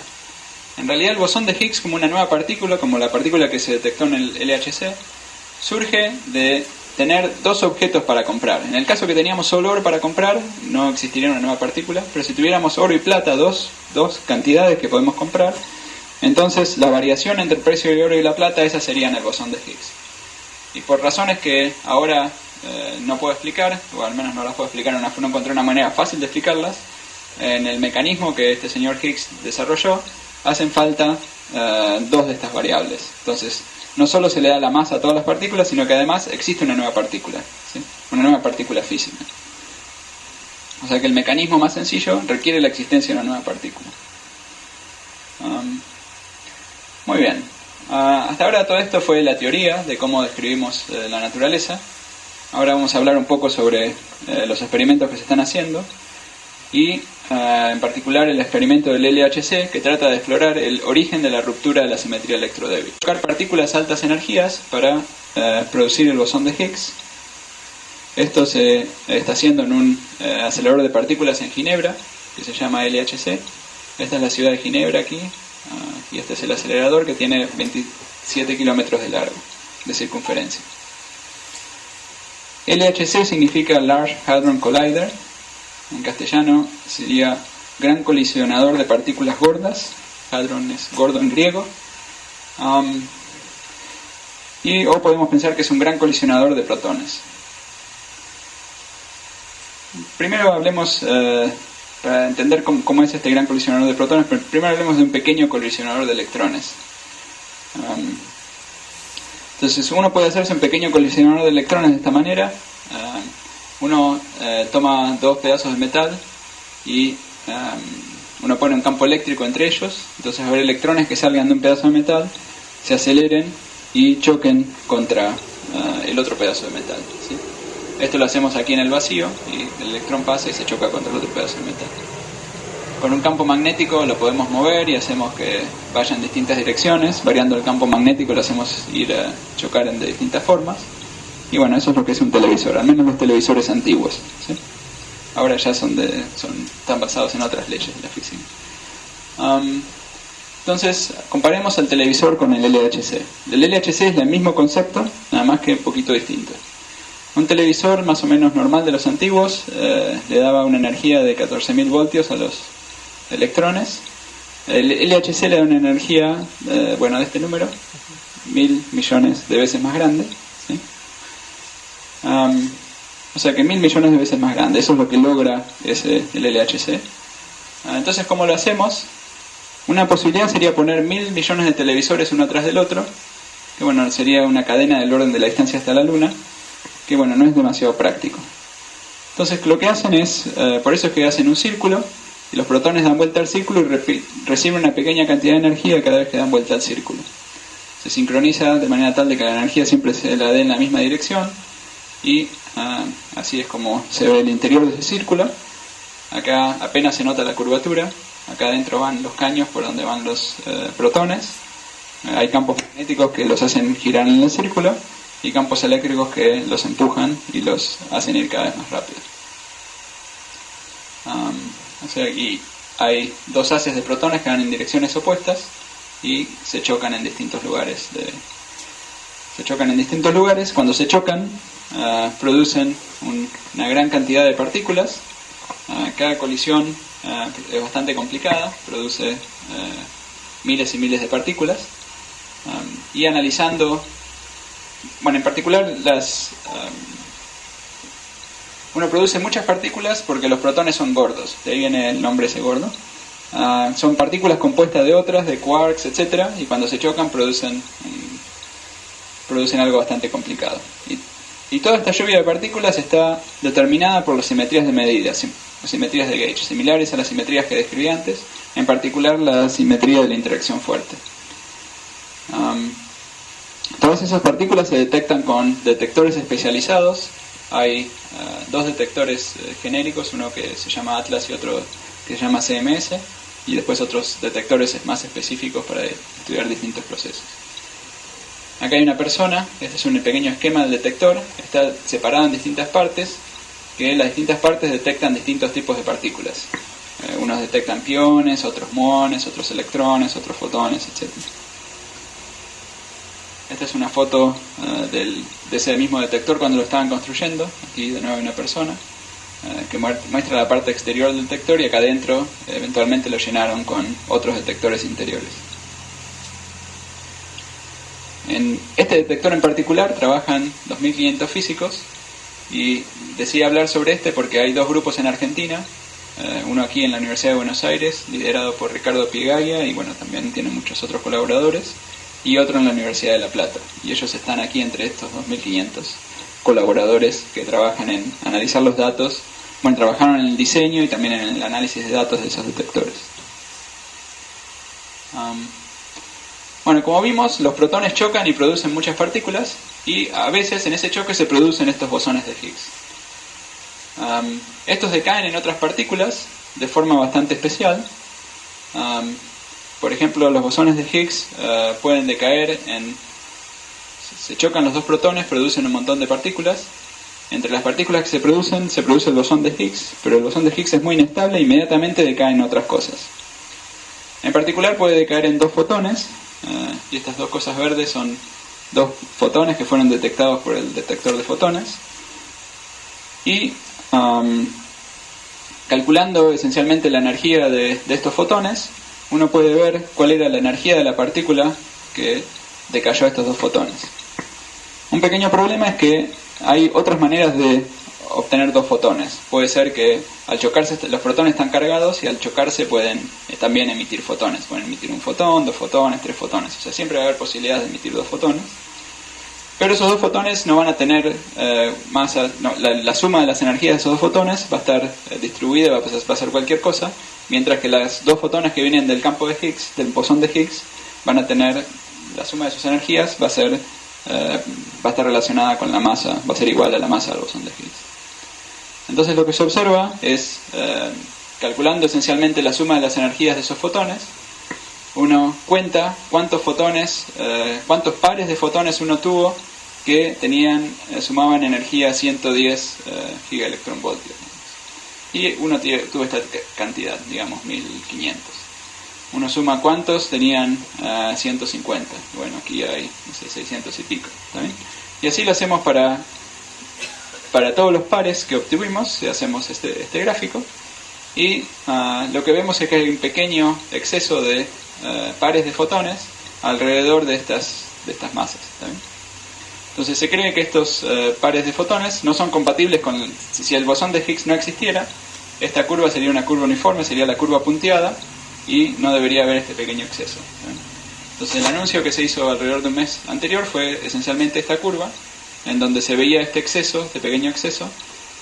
En realidad el bosón de Higgs como una nueva partícula, como la partícula que se detectó en el LHC, surge de tener dos objetos para comprar. En el caso que teníamos solo oro para comprar, no existiría una nueva partícula, pero si tuviéramos oro y plata, dos cantidades que podemos comprar, entonces la variación entre el precio del oro y la plata, esa sería en el bosón de Higgs. Y por razones que ahora no puedo explicar, o al menos no las puedo explicar, no encontré una manera fácil de explicarlas, en el mecanismo que este señor Higgs desarrolló, hacen falta dos de estas variables. Entonces, no solo se le da la masa a todas las partículas, sino que además existe una nueva partícula, ¿sí? Una nueva partícula física. O sea que el mecanismo más sencillo requiere la existencia de una nueva partícula. Muy bien. Hasta ahora todo esto fue la teoría de cómo describimos la naturaleza. Ahora vamos a hablar un poco sobre los experimentos que se están haciendo y en particular el experimento del LHC, que trata de explorar el origen de la ruptura de la simetría electrodébil. Buscar partículas a altas energías para producir el bosón de Higgs. Esto se está haciendo en un acelerador de partículas en Ginebra, que se llama LHC. Esta es la ciudad de Ginebra aquí, y este es el acelerador que tiene 27 kilómetros de largo, de circunferencia. LHC significa Large Hadron Collider, en castellano sería Gran Colisionador de Partículas Gordas, hadron es gordo en griego, o podemos pensar que es un gran colisionador de protones. Primero hablemos, para entender cómo es este gran colisionador de protones, primero hablemos de un pequeño colisionador de electrones. Entonces uno puede hacerse un pequeño colisionador de electrones de esta manera. Uno toma dos pedazos de metal y uno pone un campo eléctrico entre ellos, entonces va a haber electrones que salgan de un pedazo de metal, se aceleren y choquen contra el otro pedazo de metal, ¿sí? Esto lo hacemos aquí en el vacío y el electrón pasa y se choca contra el otro pedazo de metal. Con un campo magnético lo podemos mover y hacemos que vaya en distintas direcciones. Variando el campo magnético lo hacemos ir a chocar de distintas formas. Y bueno, eso es lo que es un televisor, al menos los televisores antiguos, ¿sí? Ahora ya están basados en otras leyes de la física. Entonces, comparemos al televisor con el LHC. El LHC es el mismo concepto, nada más que un poquito distinto. Un televisor más o menos normal de los antiguos le daba una energía de 14.000 voltios a los electrones. El LHC le da una energía, de este número, 1.000 millones de veces más grande, ¿sí? O sea que 1.000 millones de veces más grande. Eso es lo que logra el LHC. Entonces, ¿cómo lo hacemos? Una posibilidad sería poner 1.000 millones de televisores uno tras del otro, que sería una cadena del orden de la distancia hasta la Luna, que no es demasiado práctico. Entonces lo que hacen es, por eso es que hacen un círculo, y los protones dan vuelta al círculo y reciben una pequeña cantidad de energía cada vez que dan vuelta al círculo. se sincroniza de manera tal de que la energía siempre se la dé en la misma dirección, y así es como se ve el interior de ese círculo. Acá apenas se nota la curvatura, acá adentro van los caños por donde van los protones, hay campos magnéticos que los hacen girar en el círculo y campos eléctricos que los empujan y los hacen ir cada vez más rápido. O sea, aquí hay dos haces de protones que van en direcciones opuestas y se chocan en distintos lugares. Cuando se chocan, producen una gran cantidad de partículas. Cada colisión es bastante complicada, produce miles y miles de partículas. Y analizando, en particular uno produce muchas partículas porque los protones son gordos, de ahí viene el nombre ese gordo. Son partículas compuestas de otras, de quarks, etc. Y cuando se chocan producen algo bastante complicado. Y toda esta lluvia de partículas está determinada por las simetrías de medida, las simetrías de gauge, similares a las simetrías que describí antes, en particular la simetría de la interacción fuerte. Todas esas partículas se detectan con detectores especializados. Hay dos detectores genéricos, uno que se llama Atlas y otro que se llama CMS, y después otros detectores más específicos para estudiar distintos procesos. Acá hay una persona, este es un pequeño esquema del detector, está separado en distintas partes, que las distintas partes detectan distintos tipos de partículas. Unos detectan piones, otros muones, otros electrones, otros fotones, etc. Esta es una foto de ese mismo detector cuando lo estaban construyendo. Aquí de nuevo hay una persona que muestra la parte exterior del detector, y acá adentro eventualmente lo llenaron con otros detectores interiores. En este detector en particular trabajan 2.500 físicos, y decidí hablar sobre este porque hay dos grupos en Argentina, uno aquí en la Universidad de Buenos Aires, liderado por Ricardo Piegaglia, y también tiene muchos otros colaboradores, y otro en la Universidad de La Plata, y ellos están aquí entre estos 2.500 colaboradores que trabajan en analizar los datos. Trabajaron en el diseño y también en el análisis de datos de esos detectores. Como vimos, los protones chocan y producen muchas partículas, y a veces en ese choque se producen estos bosones de Higgs. Estos decaen en otras partículas de forma bastante especial. Por ejemplo, los bosones de Higgs pueden decaer se chocan los dos protones, producen un montón de partículas. Entre las partículas que se produce el bosón de Higgs, pero el bosón de Higgs es muy inestable e inmediatamente decae en otras cosas. En particular puede decaer en dos fotones, y estas dos cosas verdes son dos fotones que fueron detectados por el detector de fotones. Y calculando esencialmente la energía de estos fotones, uno puede ver cuál era la energía de la partícula que decayó a estos dos fotones. Un pequeño problema es que hay otras maneras de obtener dos fotones. Puede ser que al chocarse los protones están cargados, y al chocarse pueden también emitir fotones. Pueden emitir un fotón, dos fotones, tres fotones. O sea, siempre va a haber posibilidades de emitir dos fotones. Pero esos dos fotones no van a tener masa. La suma de las energías de esos dos fotones va a estar distribuida, va a ser cualquier cosa, mientras que las dos fotones que vienen del campo de Higgs, del bosón de Higgs, van a tener la suma de sus energías, va a estar relacionada con la masa, va a ser igual a la masa del bosón de Higgs. Entonces lo que se observa es, calculando esencialmente la suma de las energías de esos fotones, uno cuenta cuántos pares de fotones uno tuvo que sumaban energía 110 gigaelectronvoltios. Y uno tuvo esta cantidad, digamos 1500. Uno suma cuántos tenían 150. Bueno, aquí hay 600 y pico. ¿Está bien? Y así lo hacemos para todos los pares que obtuvimos. Hacemos este gráfico. Y lo que vemos es que hay un pequeño exceso de pares de fotones alrededor de estas masas. ¿Está bien? Entonces se cree que estos pares de fotones no son compatibles con... Si el bosón de Higgs no existiera, esta curva sería una curva uniforme, sería la curva punteada, y no debería haber este pequeño exceso. Entonces el anuncio que se hizo alrededor de un mes anterior fue esencialmente esta curva, en donde se veía este pequeño exceso,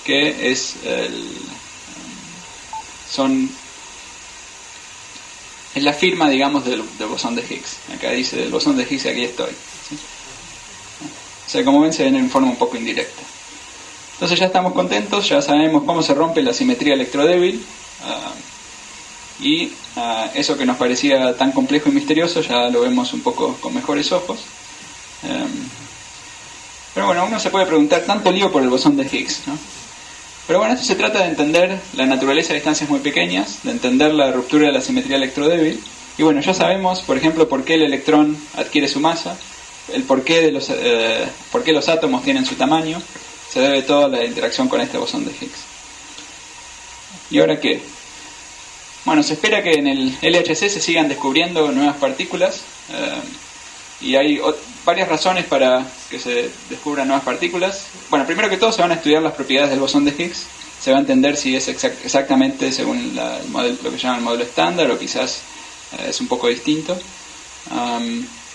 que es es la firma, digamos, del bosón de Higgs. Acá dice del bosón de Higgs, aquí estoy, ¿sí? O sea, como ven, se ven en forma un poco indirecta. Entonces ya estamos contentos, ya sabemos cómo se rompe la simetría electrodébil, y eso que nos parecía tan complejo y misterioso ya lo vemos un poco con mejores ojos. Pero bueno, uno se puede preguntar, tanto lío por el bosón de Higgs, ¿no? Pero bueno, esto se trata de entender la naturaleza a distancias muy pequeñas, de entender la ruptura de la simetría electrodébil. Y bueno, ya sabemos, por ejemplo, por qué el electrón adquiere su masa, el por qué los átomos tienen su tamaño. Se debe todo a la interacción con este bosón de Higgs. ¿Y ahora qué? Bueno, se espera que en el LHC se sigan descubriendo nuevas partículas, y hay varias razones para que se descubran nuevas partículas. Bueno, primero que todo se van a estudiar las propiedades del bosón de Higgs, se va a entender si es exactamente según el modelo, lo que llaman el modelo estándar, o quizás es un poco distinto.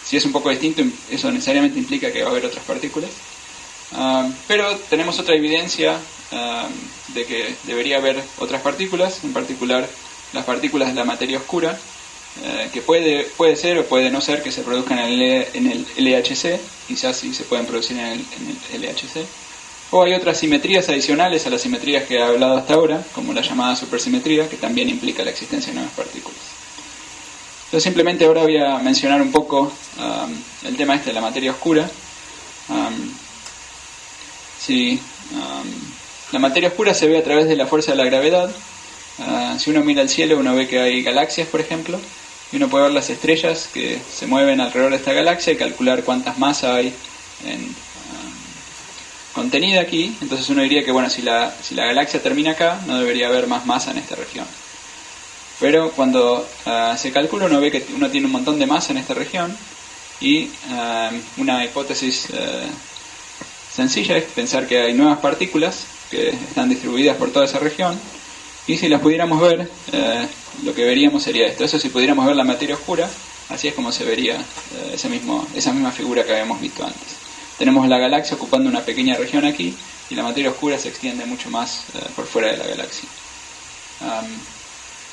Si es un poco distinto, eso necesariamente implica que va a haber otras partículas. Pero tenemos otra evidencia de que debería haber otras partículas, en particular las partículas de la materia oscura, que puede ser o puede no ser que se produzcan en el LHC, quizás sí se pueden producir en el LHC. O hay otras simetrías adicionales a las simetrías que he hablado hasta ahora, como la llamada supersimetría, que también implica la existencia de nuevas partículas. Entonces simplemente ahora voy a mencionar un poco el tema de la materia oscura. La materia oscura se ve a través de la fuerza de la gravedad. Si uno mira al cielo, uno ve que hay galaxias, por ejemplo, y uno puede ver las estrellas que se mueven alrededor de esta galaxia y calcular cuántas masas hay contenida aquí. Entonces uno diría que bueno, si la galaxia termina acá, no debería haber más masa en esta región. Pero cuando se calcula, uno ve que uno tiene un montón de masa en esta región, y una hipótesis sencilla es pensar que hay nuevas partículas que están distribuidas por toda esa región, y si las pudiéramos ver, lo que veríamos sería esto. Eso, si pudiéramos ver la materia oscura, así es como se vería esa misma figura que habíamos visto antes. Tenemos la galaxia ocupando una pequeña región aquí, y la materia oscura se extiende mucho más por fuera de la galaxia.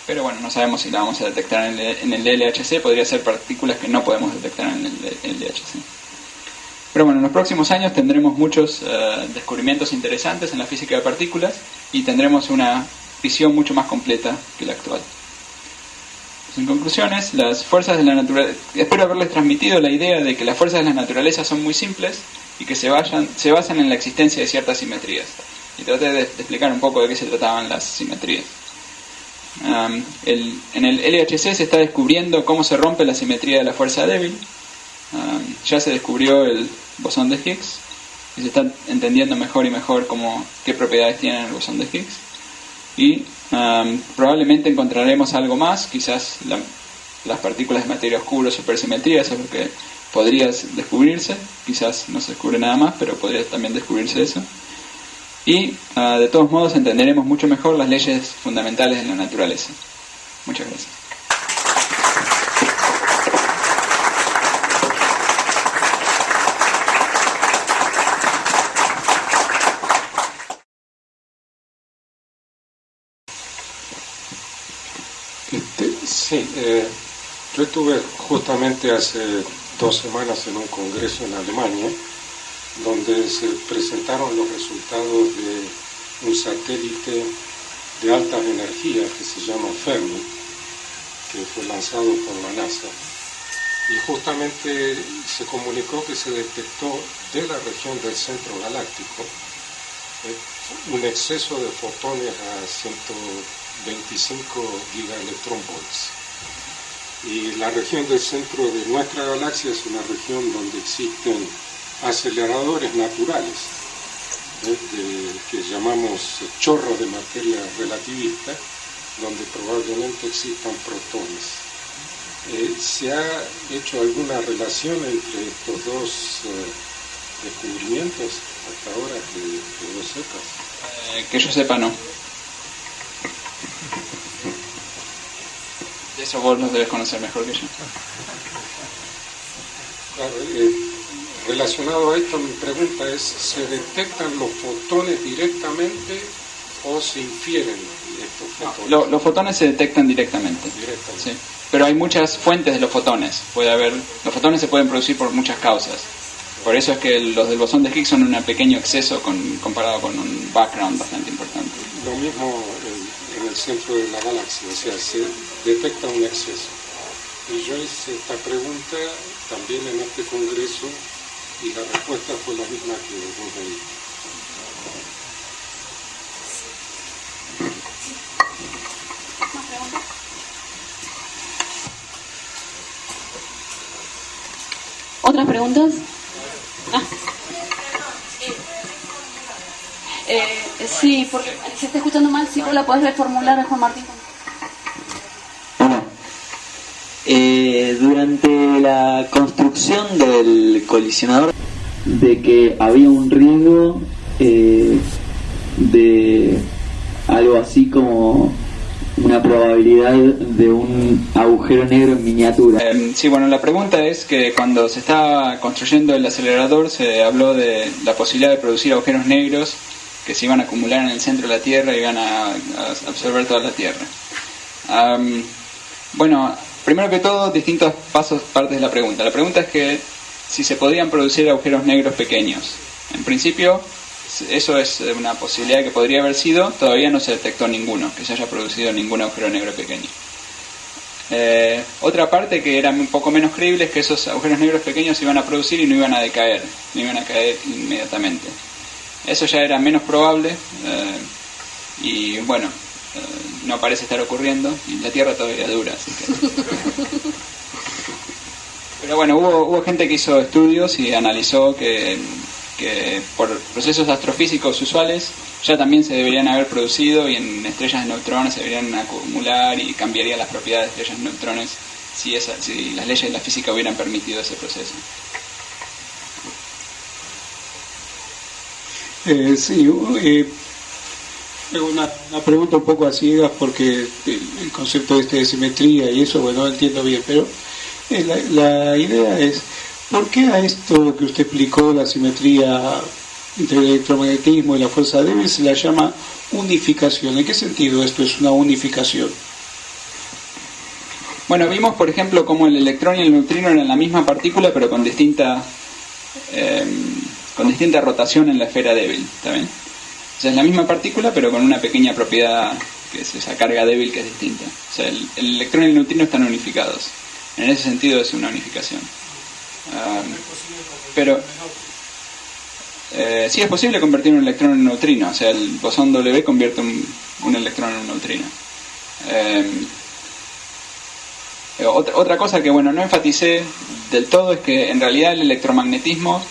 Pero bueno, no sabemos si la vamos a detectar en el LHC. Podría ser partículas que no podemos detectar en el LHC. Pero bueno, en los próximos años tendremos muchos descubrimientos interesantes en la física de partículas, y tendremos una visión mucho más completa que la actual. Pues en conclusiones, las fuerzas de la naturaleza, espero haberles transmitido la idea de que las fuerzas de la naturaleza son muy simples y que se basan en la existencia de ciertas simetrías. Y traté de explicar un poco de qué se trataban las simetrías. En el LHC se está descubriendo cómo se rompe la simetría de la fuerza débil. Ya se descubrió el bosón de Higgs, y se está entendiendo mejor y mejor qué propiedades tiene el bosón de Higgs. Y probablemente encontraremos algo más, quizás las partículas de materia oscura, supersimetría, eso es lo que podría descubrirse. Quizás no se descubre nada más, pero podría también descubrirse eso. Y de todos modos entenderemos mucho mejor las leyes fundamentales de la naturaleza. Muchas gracias. Sí, yo estuve justamente hace 2 semanas en un congreso en Alemania, donde se presentaron los resultados de un satélite de altas energías que se llama Fermi, que fue lanzado por la NASA. Y justamente se comunicó que se detectó de la región del centro galáctico un exceso de fotones a 125 gigaelectronvolts. Y la región del centro de nuestra galaxia es una región donde existen aceleradores naturales, que llamamos chorros de materia relativista, donde probablemente existan protones. ¿Se ha hecho alguna relación entre estos dos descubrimientos hasta ahora que vos sepas? Que yo sepa, no. Eso vos lo debes conocer mejor que yo. Claro, relacionado a esto, mi pregunta es, ¿se detectan los fotones directamente o se infieren estos fotones? Los fotones se detectan directamente. Directamente. Sí. pero hay muchas fuentes de los fotones. Los fotones se pueden producir por muchas causas. Por eso es que los del bosón de Higgs son un pequeño exceso comparado con un background bastante importante. Lo mismo en el centro de la galaxia, o sea, se detecta un exceso. Y yo hice esta pregunta también en este congreso y la respuesta fue la misma que vos me dijiste. ¿Otras preguntas? Sí, porque se está escuchando mal, si vos la podés reformular a Juan Martín. Bueno, durante la construcción del colisionador, de que había un riesgo de algo así como una probabilidad de un agujero negro en miniatura. Sí, bueno, la pregunta es que cuando se estaba construyendo el acelerador se habló de la posibilidad de producir agujeros negros que se iban a acumular en el centro de la Tierra y iban a absorber toda la Tierra. Bueno, primero que todo, distintos partes de la pregunta. La pregunta es que si se podían producir agujeros negros pequeños. En principio, eso es una posibilidad que podría haber sido, todavía no se detectó ninguno, que se haya producido ningún agujero negro pequeño. Otra parte que era un poco menos creíble es que esos agujeros negros pequeños se iban a producir y no iban a decaer, no iban a caer inmediatamente. Eso ya era menos probable y bueno, no parece estar ocurriendo y la Tierra todavía dura, así que... Pero bueno, hubo gente que hizo estudios y analizó que por procesos astrofísicos usuales ya también se deberían haber producido y en estrellas de neutrones se deberían acumular y cambiaría las propiedades de estrellas de neutrones si las leyes de la física hubieran permitido ese proceso. Sí, una pregunta un poco a ciegas porque el concepto de simetría y eso, bueno, no entiendo bien, pero la idea es, ¿por qué a esto que usted explicó, la simetría entre el electromagnetismo y la fuerza débil, se la llama unificación? ¿En qué sentido esto es una unificación? Bueno, vimos, por ejemplo, cómo el electrón y el neutrino eran la misma partícula, pero con distinta rotación en la esfera débil, ¿está bien? O sea, es la misma partícula, pero con una pequeña propiedad, que es esa carga débil que es distinta. O sea, el electrón y el neutrino están unificados. En ese sentido es una unificación. Pero sí es posible convertir un electrón en un neutrino. O sea, el bosón W convierte un electrón en un neutrino. Otra cosa que, bueno, no enfaticé del todo es que en realidad el electromagnetismo,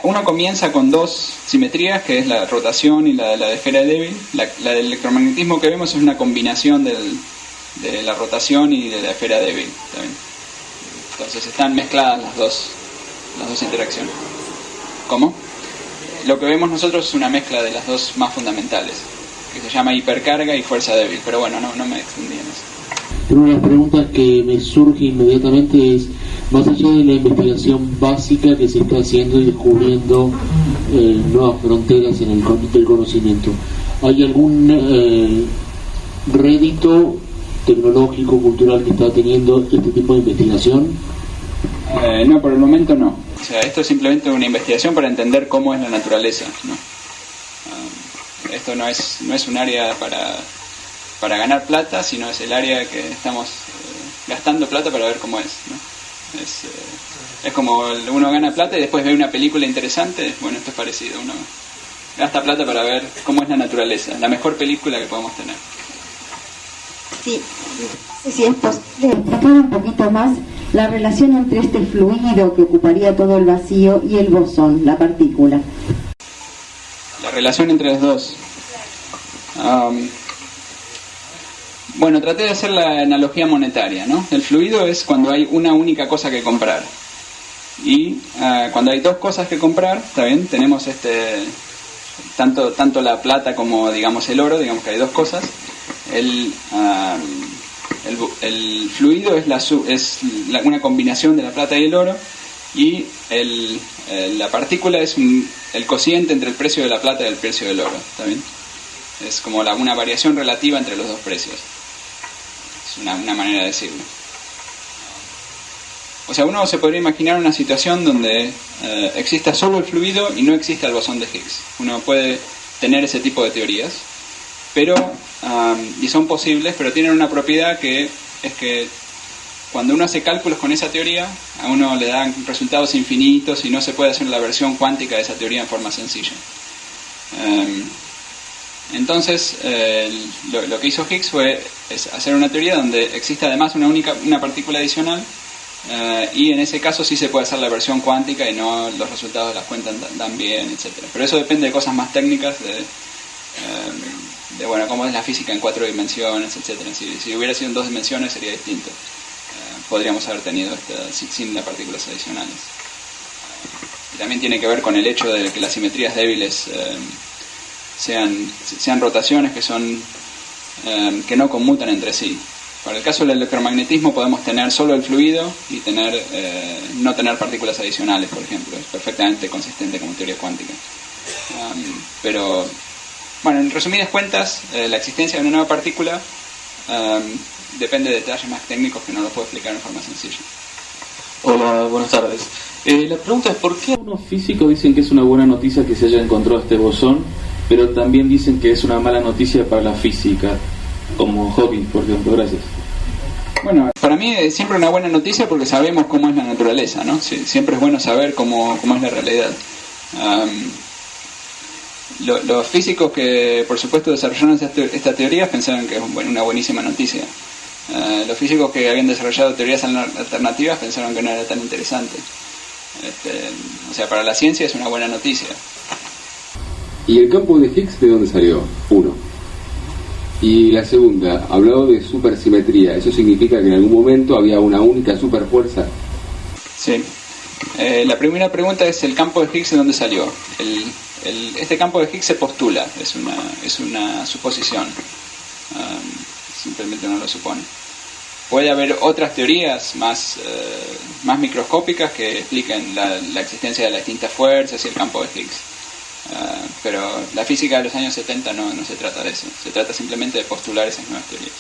uno comienza con dos simetrías, que es la rotación y la de esfera débil. La del electromagnetismo que vemos es una combinación de la rotación y de la esfera débil, ¿está bien? Entonces están mezcladas las dos interacciones. ¿Cómo? Lo que vemos nosotros es una mezcla de las dos más fundamentales, que se llama hipercarga y fuerza débil, pero bueno, no me extendí en eso. Una de las preguntas que me surge inmediatamente es, más allá de la investigación básica que se está haciendo y descubriendo nuevas fronteras en el conocimiento, ¿hay algún rédito tecnológico, cultural que está teniendo este tipo de investigación? No, por el momento no. O sea, esto es simplemente una investigación para entender cómo es la naturaleza, ¿no? Esto no es un área para ganar plata, sino es el área que estamos gastando plata para ver cómo es, ¿no? Es como uno gana plata y después ve una película interesante. Bueno, esto es parecido. Uno gasta plata para ver cómo es la naturaleza, la mejor película que podemos tener. Sí, si es posible explicar un poquito más la relación entre este fluido que ocuparía todo el vacío y el bosón, la partícula. La relación entre los dos. Bueno, traté de hacer la analogía monetaria, ¿no? El fluido es cuando hay una única cosa que comprar. Y cuando hay dos cosas que comprar, ¿está bien? Tenemos tanto la plata como, digamos, el oro, digamos que hay dos cosas. El fluido es una combinación de la plata y el oro, y la partícula es el cociente entre el precio de la plata y el precio del oro, ¿está bien? Es como una variación relativa entre los dos precios. Es una manera de decirlo. O sea, uno se podría imaginar una situación donde exista solo el fluido y no exista el bosón de Higgs. Uno puede tener ese tipo de teorías, pero y son posibles, pero tienen una propiedad que es que cuando uno hace cálculos con esa teoría, a uno le dan resultados infinitos y no se puede hacer la versión cuántica de esa teoría en forma sencilla. Entonces, lo que hizo Higgs es hacer una teoría donde existe además una partícula adicional, y en ese caso sí se puede hacer la versión cuántica y no los resultados de las cuentas dan bien, etcétera. Pero eso depende de cosas más técnicas, de bueno, cómo es la física en 4 dimensiones, etcétera. Si hubiera sido en 2 dimensiones sería distinto. Podríamos haber tenido sin las partículas adicionales. Y también tiene que ver con el hecho de que las simetrías débiles sean rotaciones que no conmutan entre sí. Para el caso del electromagnetismo podemos tener solo el fluido y no tener partículas adicionales, por ejemplo. Es perfectamente consistente como teoría cuántica. Pero, bueno, en resumidas cuentas, la existencia de una nueva partícula depende de detalles más técnicos que no los puedo explicar en forma sencilla. Hola, buenas tardes. La pregunta es, ¿por qué algunos físicos dicen que es una buena noticia que se haya encontrado este bosón, pero también dicen que es una mala noticia para la física, como Hawking, por ejemplo? Gracias. Bueno, para mí es siempre una buena noticia porque sabemos cómo es la naturaleza, ¿no? Siempre es bueno saber cómo es la realidad. Los físicos que, por supuesto, desarrollaron esta teoría pensaron que es una buenísima noticia. Los físicos que habían desarrollado teorías alternativas pensaron que no era tan interesante. O sea, para la ciencia es una buena noticia. ¿Y el campo de Higgs de dónde salió? Uno. Y la segunda, hablado de supersimetría. ¿Eso significa que en algún momento había una única superfuerza? Sí. La primera pregunta es el campo de Higgs de dónde salió. Este campo de Higgs se postula, es una suposición. Simplemente uno lo supone. Puede haber otras teorías más microscópicas que expliquen la existencia de las distintas fuerzas y el campo de Higgs. Pero la física de los años 70 no se trata de eso. Se trata simplemente de postular esas nuevas teorías.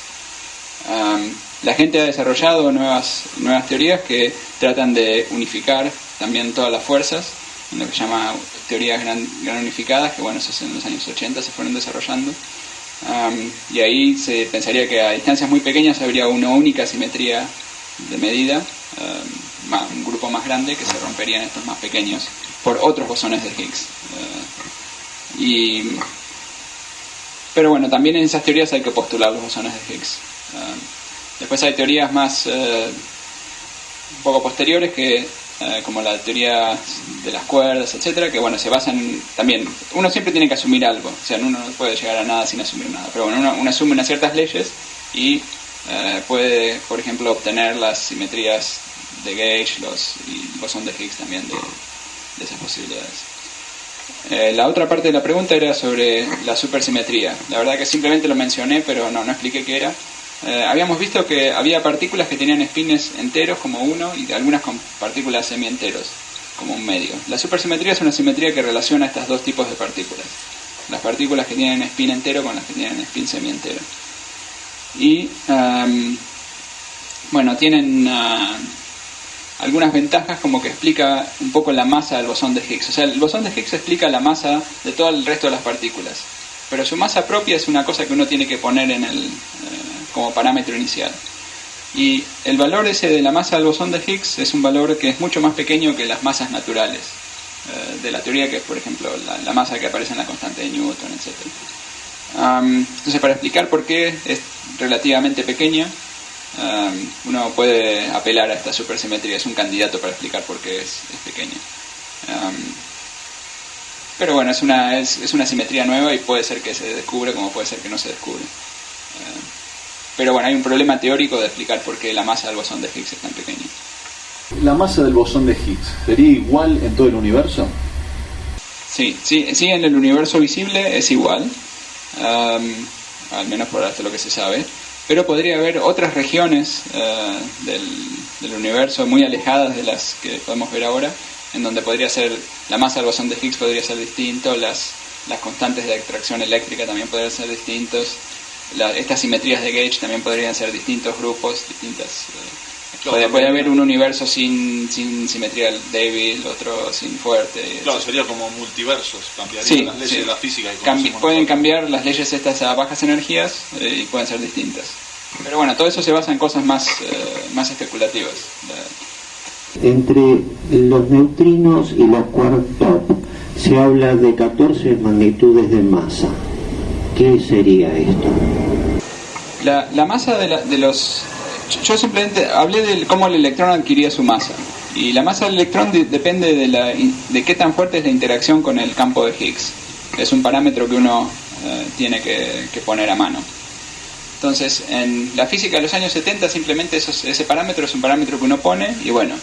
La gente ha desarrollado nuevas teorías que tratan de unificar también todas las fuerzas, en lo que se llama teorías gran unificadas, que bueno, esos en los años 80 se fueron desarrollando. Y ahí se pensaría que a distancias muy pequeñas habría una única simetría de medida, un grupo más grande que se rompería en estos más pequeños por otros bosones de Higgs. Pero bueno, también en esas teorías hay que postular los bosones de Higgs. Después hay teorías más un poco posteriores que como la teoría de las cuerdas, etcétera, que bueno, se basan también, uno siempre tiene que asumir algo, o sea, uno no puede llegar a nada sin asumir nada, pero bueno, uno asume unas ciertas leyes y puede, por ejemplo, obtener las simetrías de Gauge y el bosón de Higgs también de esas posibilidades. La otra parte de la pregunta era sobre la supersimetría. La verdad que simplemente lo mencioné, pero no expliqué qué era. Habíamos visto que había partículas que tenían espines enteros como uno y algunas con partículas semienteros como un medio. La supersimetría es una simetría que relaciona estos dos tipos de partículas. Las partículas que tienen spin entero con las que tienen spin semientero. Y bueno, tienen algunas ventajas, como que explica un poco la masa del bosón de Higgs. O sea, el bosón de Higgs explica la masa de todo el resto de las partículas, pero su masa propia es una cosa que uno tiene que poner como parámetro inicial. Y el valor ese de la masa del bosón de Higgs es un valor que es mucho más pequeño que las masas naturales de la teoría, que es, por ejemplo, la masa que aparece en la constante de Newton, etc. Entonces, para explicar por qué es relativamente pequeña, uno puede apelar a esta supersimetría. Es un candidato para explicar por qué es pequeña. Pero bueno, es una simetría nueva y puede ser que se descubra como puede ser que no se descubra. Pero bueno, hay un problema teórico de explicar por qué la masa del bosón de Higgs es tan pequeña. ¿La masa del bosón de Higgs sería igual en todo el universo? Sí, en el universo visible es igual, al menos por hasta lo que se sabe, pero podría haber otras regiones del universo muy alejadas de las que podemos ver ahora, en donde podría ser la masa del bosón de Higgs podría ser distinto, las constantes de atracción eléctrica también podrían ser distintos. estas simetrías de gauge también podrían ser distintos grupos, distintas... puede haber un universo sin simetría débil, otro sin fuerte. Claro, sería como multiversos, cambiarían sí, las leyes sí. de la física. Pueden cambiar las leyes estas a bajas energías y pueden ser distintas. Pero bueno, todo eso se basa en cosas más especulativas. Entre los neutrinos y los quark top se habla de 14 magnitudes de masa. ¿Qué sería esto? La masa de los... Yo simplemente hablé de cómo el electrón adquiría su masa. Y la masa del electrón depende de qué tan fuerte es la interacción con el campo de Higgs. Es un parámetro que uno tiene que poner a mano. Entonces, en la física de los años 70 simplemente ese parámetro es un parámetro que uno pone y bueno,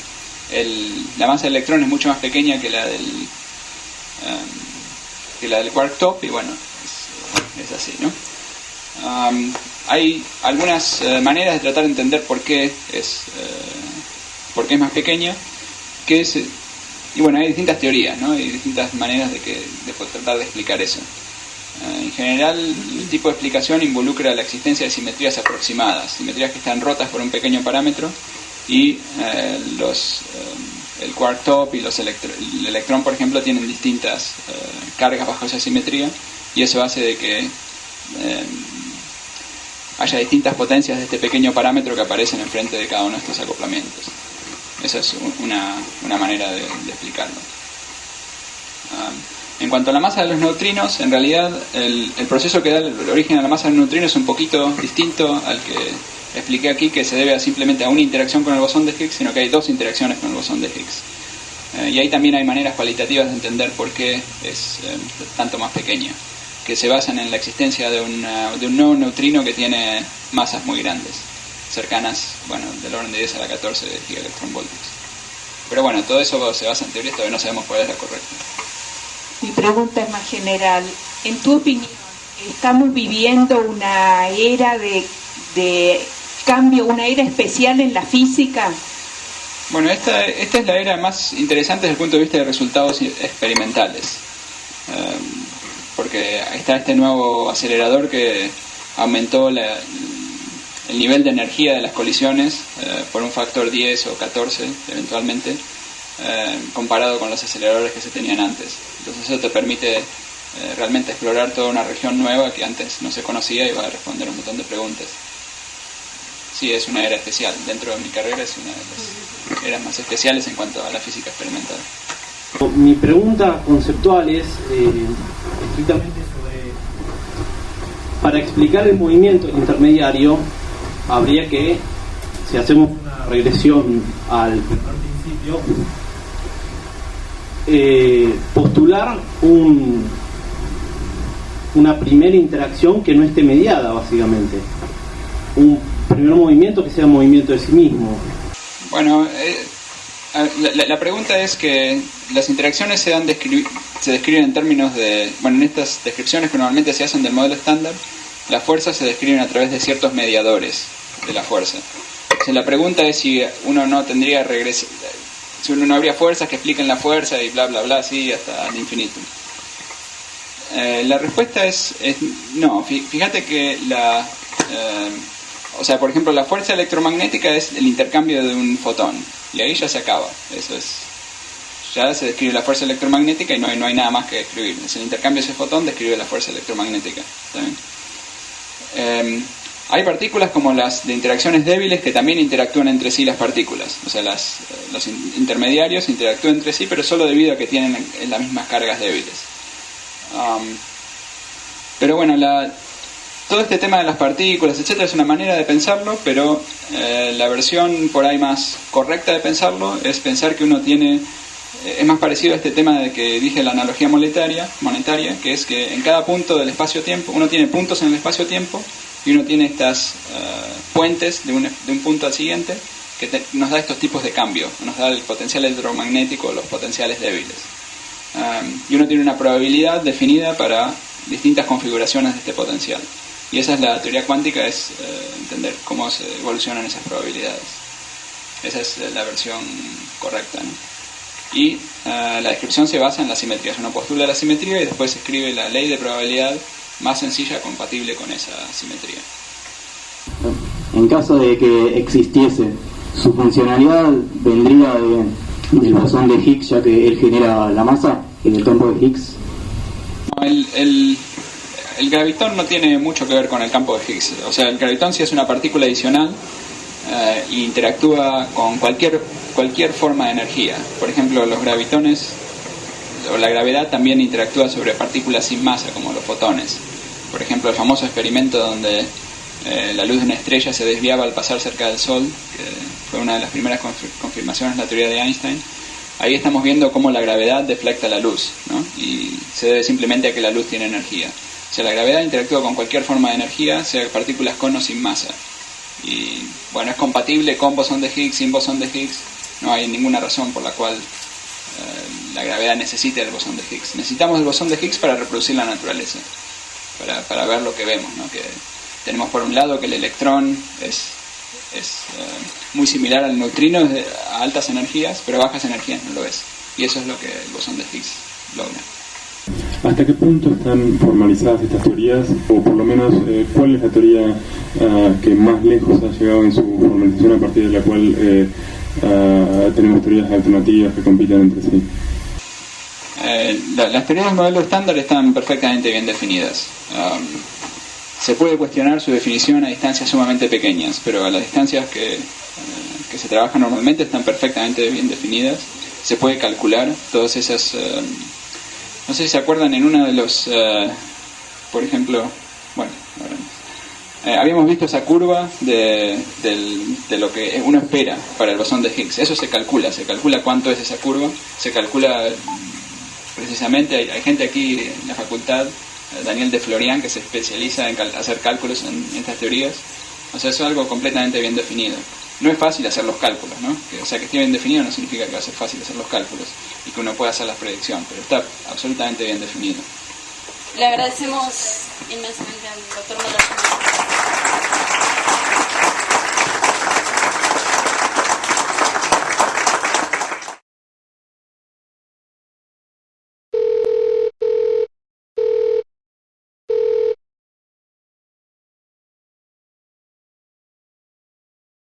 la masa del electrón es mucho más pequeña que la del quark top y bueno, es así, ¿no? Hay algunas maneras de tratar de entender por qué es más pequeña, y bueno, hay distintas teorías, ¿no? Hay distintas maneras de tratar de explicar eso. En general, el tipo de explicación involucra la existencia de simetrías aproximadas, simetrías que están rotas por un pequeño parámetro, y el quark top y el electrón, por ejemplo, tienen distintas cargas bajo esa simetría, y eso hace de que haya distintas potencias de este pequeño parámetro que aparecen enfrente de cada uno de estos acoplamientos. Esa es una manera de explicarlo. En cuanto a la masa de los neutrinos, en realidad el proceso que da el origen a la masa de los neutrinos es un poquito distinto al que expliqué aquí, que se debe simplemente a una interacción con el bosón de Higgs, sino que hay dos interacciones con el bosón de Higgs. Y ahí también hay maneras cualitativas de entender por qué es tanto más pequeña, que se basan en la existencia de un nuevo neutrino que tiene masas muy grandes, cercanas, bueno, del orden de 10 a la 14 gigaelectronvoltios. Pero bueno, todo eso se basa en teorías, todavía no sabemos cuál es la correcta. Mi pregunta es más general. En tu opinión, ¿estamos viviendo una era de cambio, una era especial en la física? Bueno, esta es la era más interesante desde el punto de vista de resultados experimentales. Porque está este nuevo acelerador que aumentó el nivel de energía de las colisiones por un factor 10 o 14 eventualmente, comparado con los aceleradores que se tenían antes. Entonces eso te permite realmente explorar toda una región nueva que antes no se conocía y va a responder un montón de preguntas. Sí, es una era especial. Dentro de mi carrera es una de las eras más especiales en cuanto a la física experimental. Mi pregunta conceptual es estrictamente sobre... Para explicar el movimiento intermediario, habría que, si hacemos una regresión al primer principio, postular una primera interacción que no esté mediada, básicamente. Un primer movimiento que sea movimiento de sí mismo. Bueno, la pregunta es que las interacciones se describen en términos de... Bueno, en estas descripciones que normalmente se hacen del modelo estándar, las fuerzas se describen a través de ciertos mediadores de la fuerza. Entonces la pregunta es si uno no tendría si uno no habría fuerzas que expliquen la fuerza y bla bla bla, así hasta el infinito. La respuesta es no. Fíjate que o sea, por ejemplo, la fuerza electromagnética es el intercambio de un fotón y ahí ya se acaba. Eso es, ya se describe la fuerza electromagnética y no hay nada más que describir. Es el intercambio de ese fotón describe la fuerza electromagnética. ¿Está bien? Hay partículas como las de interacciones débiles que también interactúan entre sí las partículas. O sea, los intermediarios interactúan entre sí, pero solo debido a que tienen las mismas cargas débiles. Pero bueno, todo este tema de las partículas, etcétera, es una manera de pensarlo, pero la versión por ahí más correcta de pensarlo es pensar que uno tiene... es más parecido a este tema de que dije, la analogía monetaria, que es que en cada punto del espacio-tiempo, uno tiene puntos en el espacio-tiempo y uno tiene estas puentes de un punto al siguiente que nos da estos tipos de cambio, nos da el potencial electromagnético, los potenciales débiles. Y uno tiene una probabilidad definida para distintas configuraciones de este potencial. Y esa es la teoría cuántica, es entender cómo se evolucionan esas probabilidades. Esa es la versión correcta, ¿no? Y la descripción se basa en las simetrías. Uno postula la simetría y después escribe la ley de probabilidad más sencilla compatible con esa simetría. En caso de que existiese, su funcionalidad vendría del bosón de Higgs, ya que él genera la masa en el campo de Higgs. No, el gravitón no tiene mucho que ver con el campo de Higgs. O sea, el gravitón sí es una partícula adicional e interactúa con cualquier forma de energía. Por ejemplo, los gravitones o la gravedad también interactúa sobre partículas sin masa, como los fotones. Por ejemplo, el famoso experimento donde la luz de una estrella se desviaba al pasar cerca del Sol, que fue una de las primeras confirmaciones de la teoría de Einstein. Ahí estamos viendo cómo la gravedad deflecta la luz, ¿no? Y se debe simplemente a que la luz tiene energía. O sea, la gravedad interactúa con cualquier forma de energía, sea partículas con o sin masa. Y bueno, es compatible con bosón de Higgs, sin bosón de Higgs. No hay ninguna razón por la cual la gravedad necesite el bosón de Higgs. Necesitamos el bosón de Higgs para reproducir la naturaleza, para ver lo que vemos, ¿no? Que tenemos por un lado que el electrón es muy similar al neutrino a altas energías, pero a bajas energías no lo es. Y eso es lo que el bosón de Higgs logra. ¿Hasta qué punto están formalizadas estas teorías? O por lo menos, ¿cuál es la teoría que más lejos ha llegado en su formalización, a partir de la cual tenemos teorías alternativas que compiten entre sí? Las teorías del modelo estándar están perfectamente bien definidas. Se puede cuestionar su definición a distancias sumamente pequeñas, pero a las distancias que se trabajan normalmente están perfectamente bien definidas. Se puede calcular todas esas... no sé si se acuerdan en uno de los... por ejemplo... Bueno, habíamos visto esa curva de lo que uno espera para el bosón de Higgs. Eso se calcula cuánto es esa curva. Se calcula precisamente... Hay gente aquí en la facultad... Daniel de Florian, que se especializa en hacer cálculos en estas teorías. O sea, eso es algo completamente bien definido. No es fácil hacer los cálculos, ¿no? O sea, que esté bien definido no significa que va a ser fácil hacer los cálculos y que uno pueda hacer las predicciones, pero está absolutamente bien definido. Le agradecemos inmensamente al doctor Moller.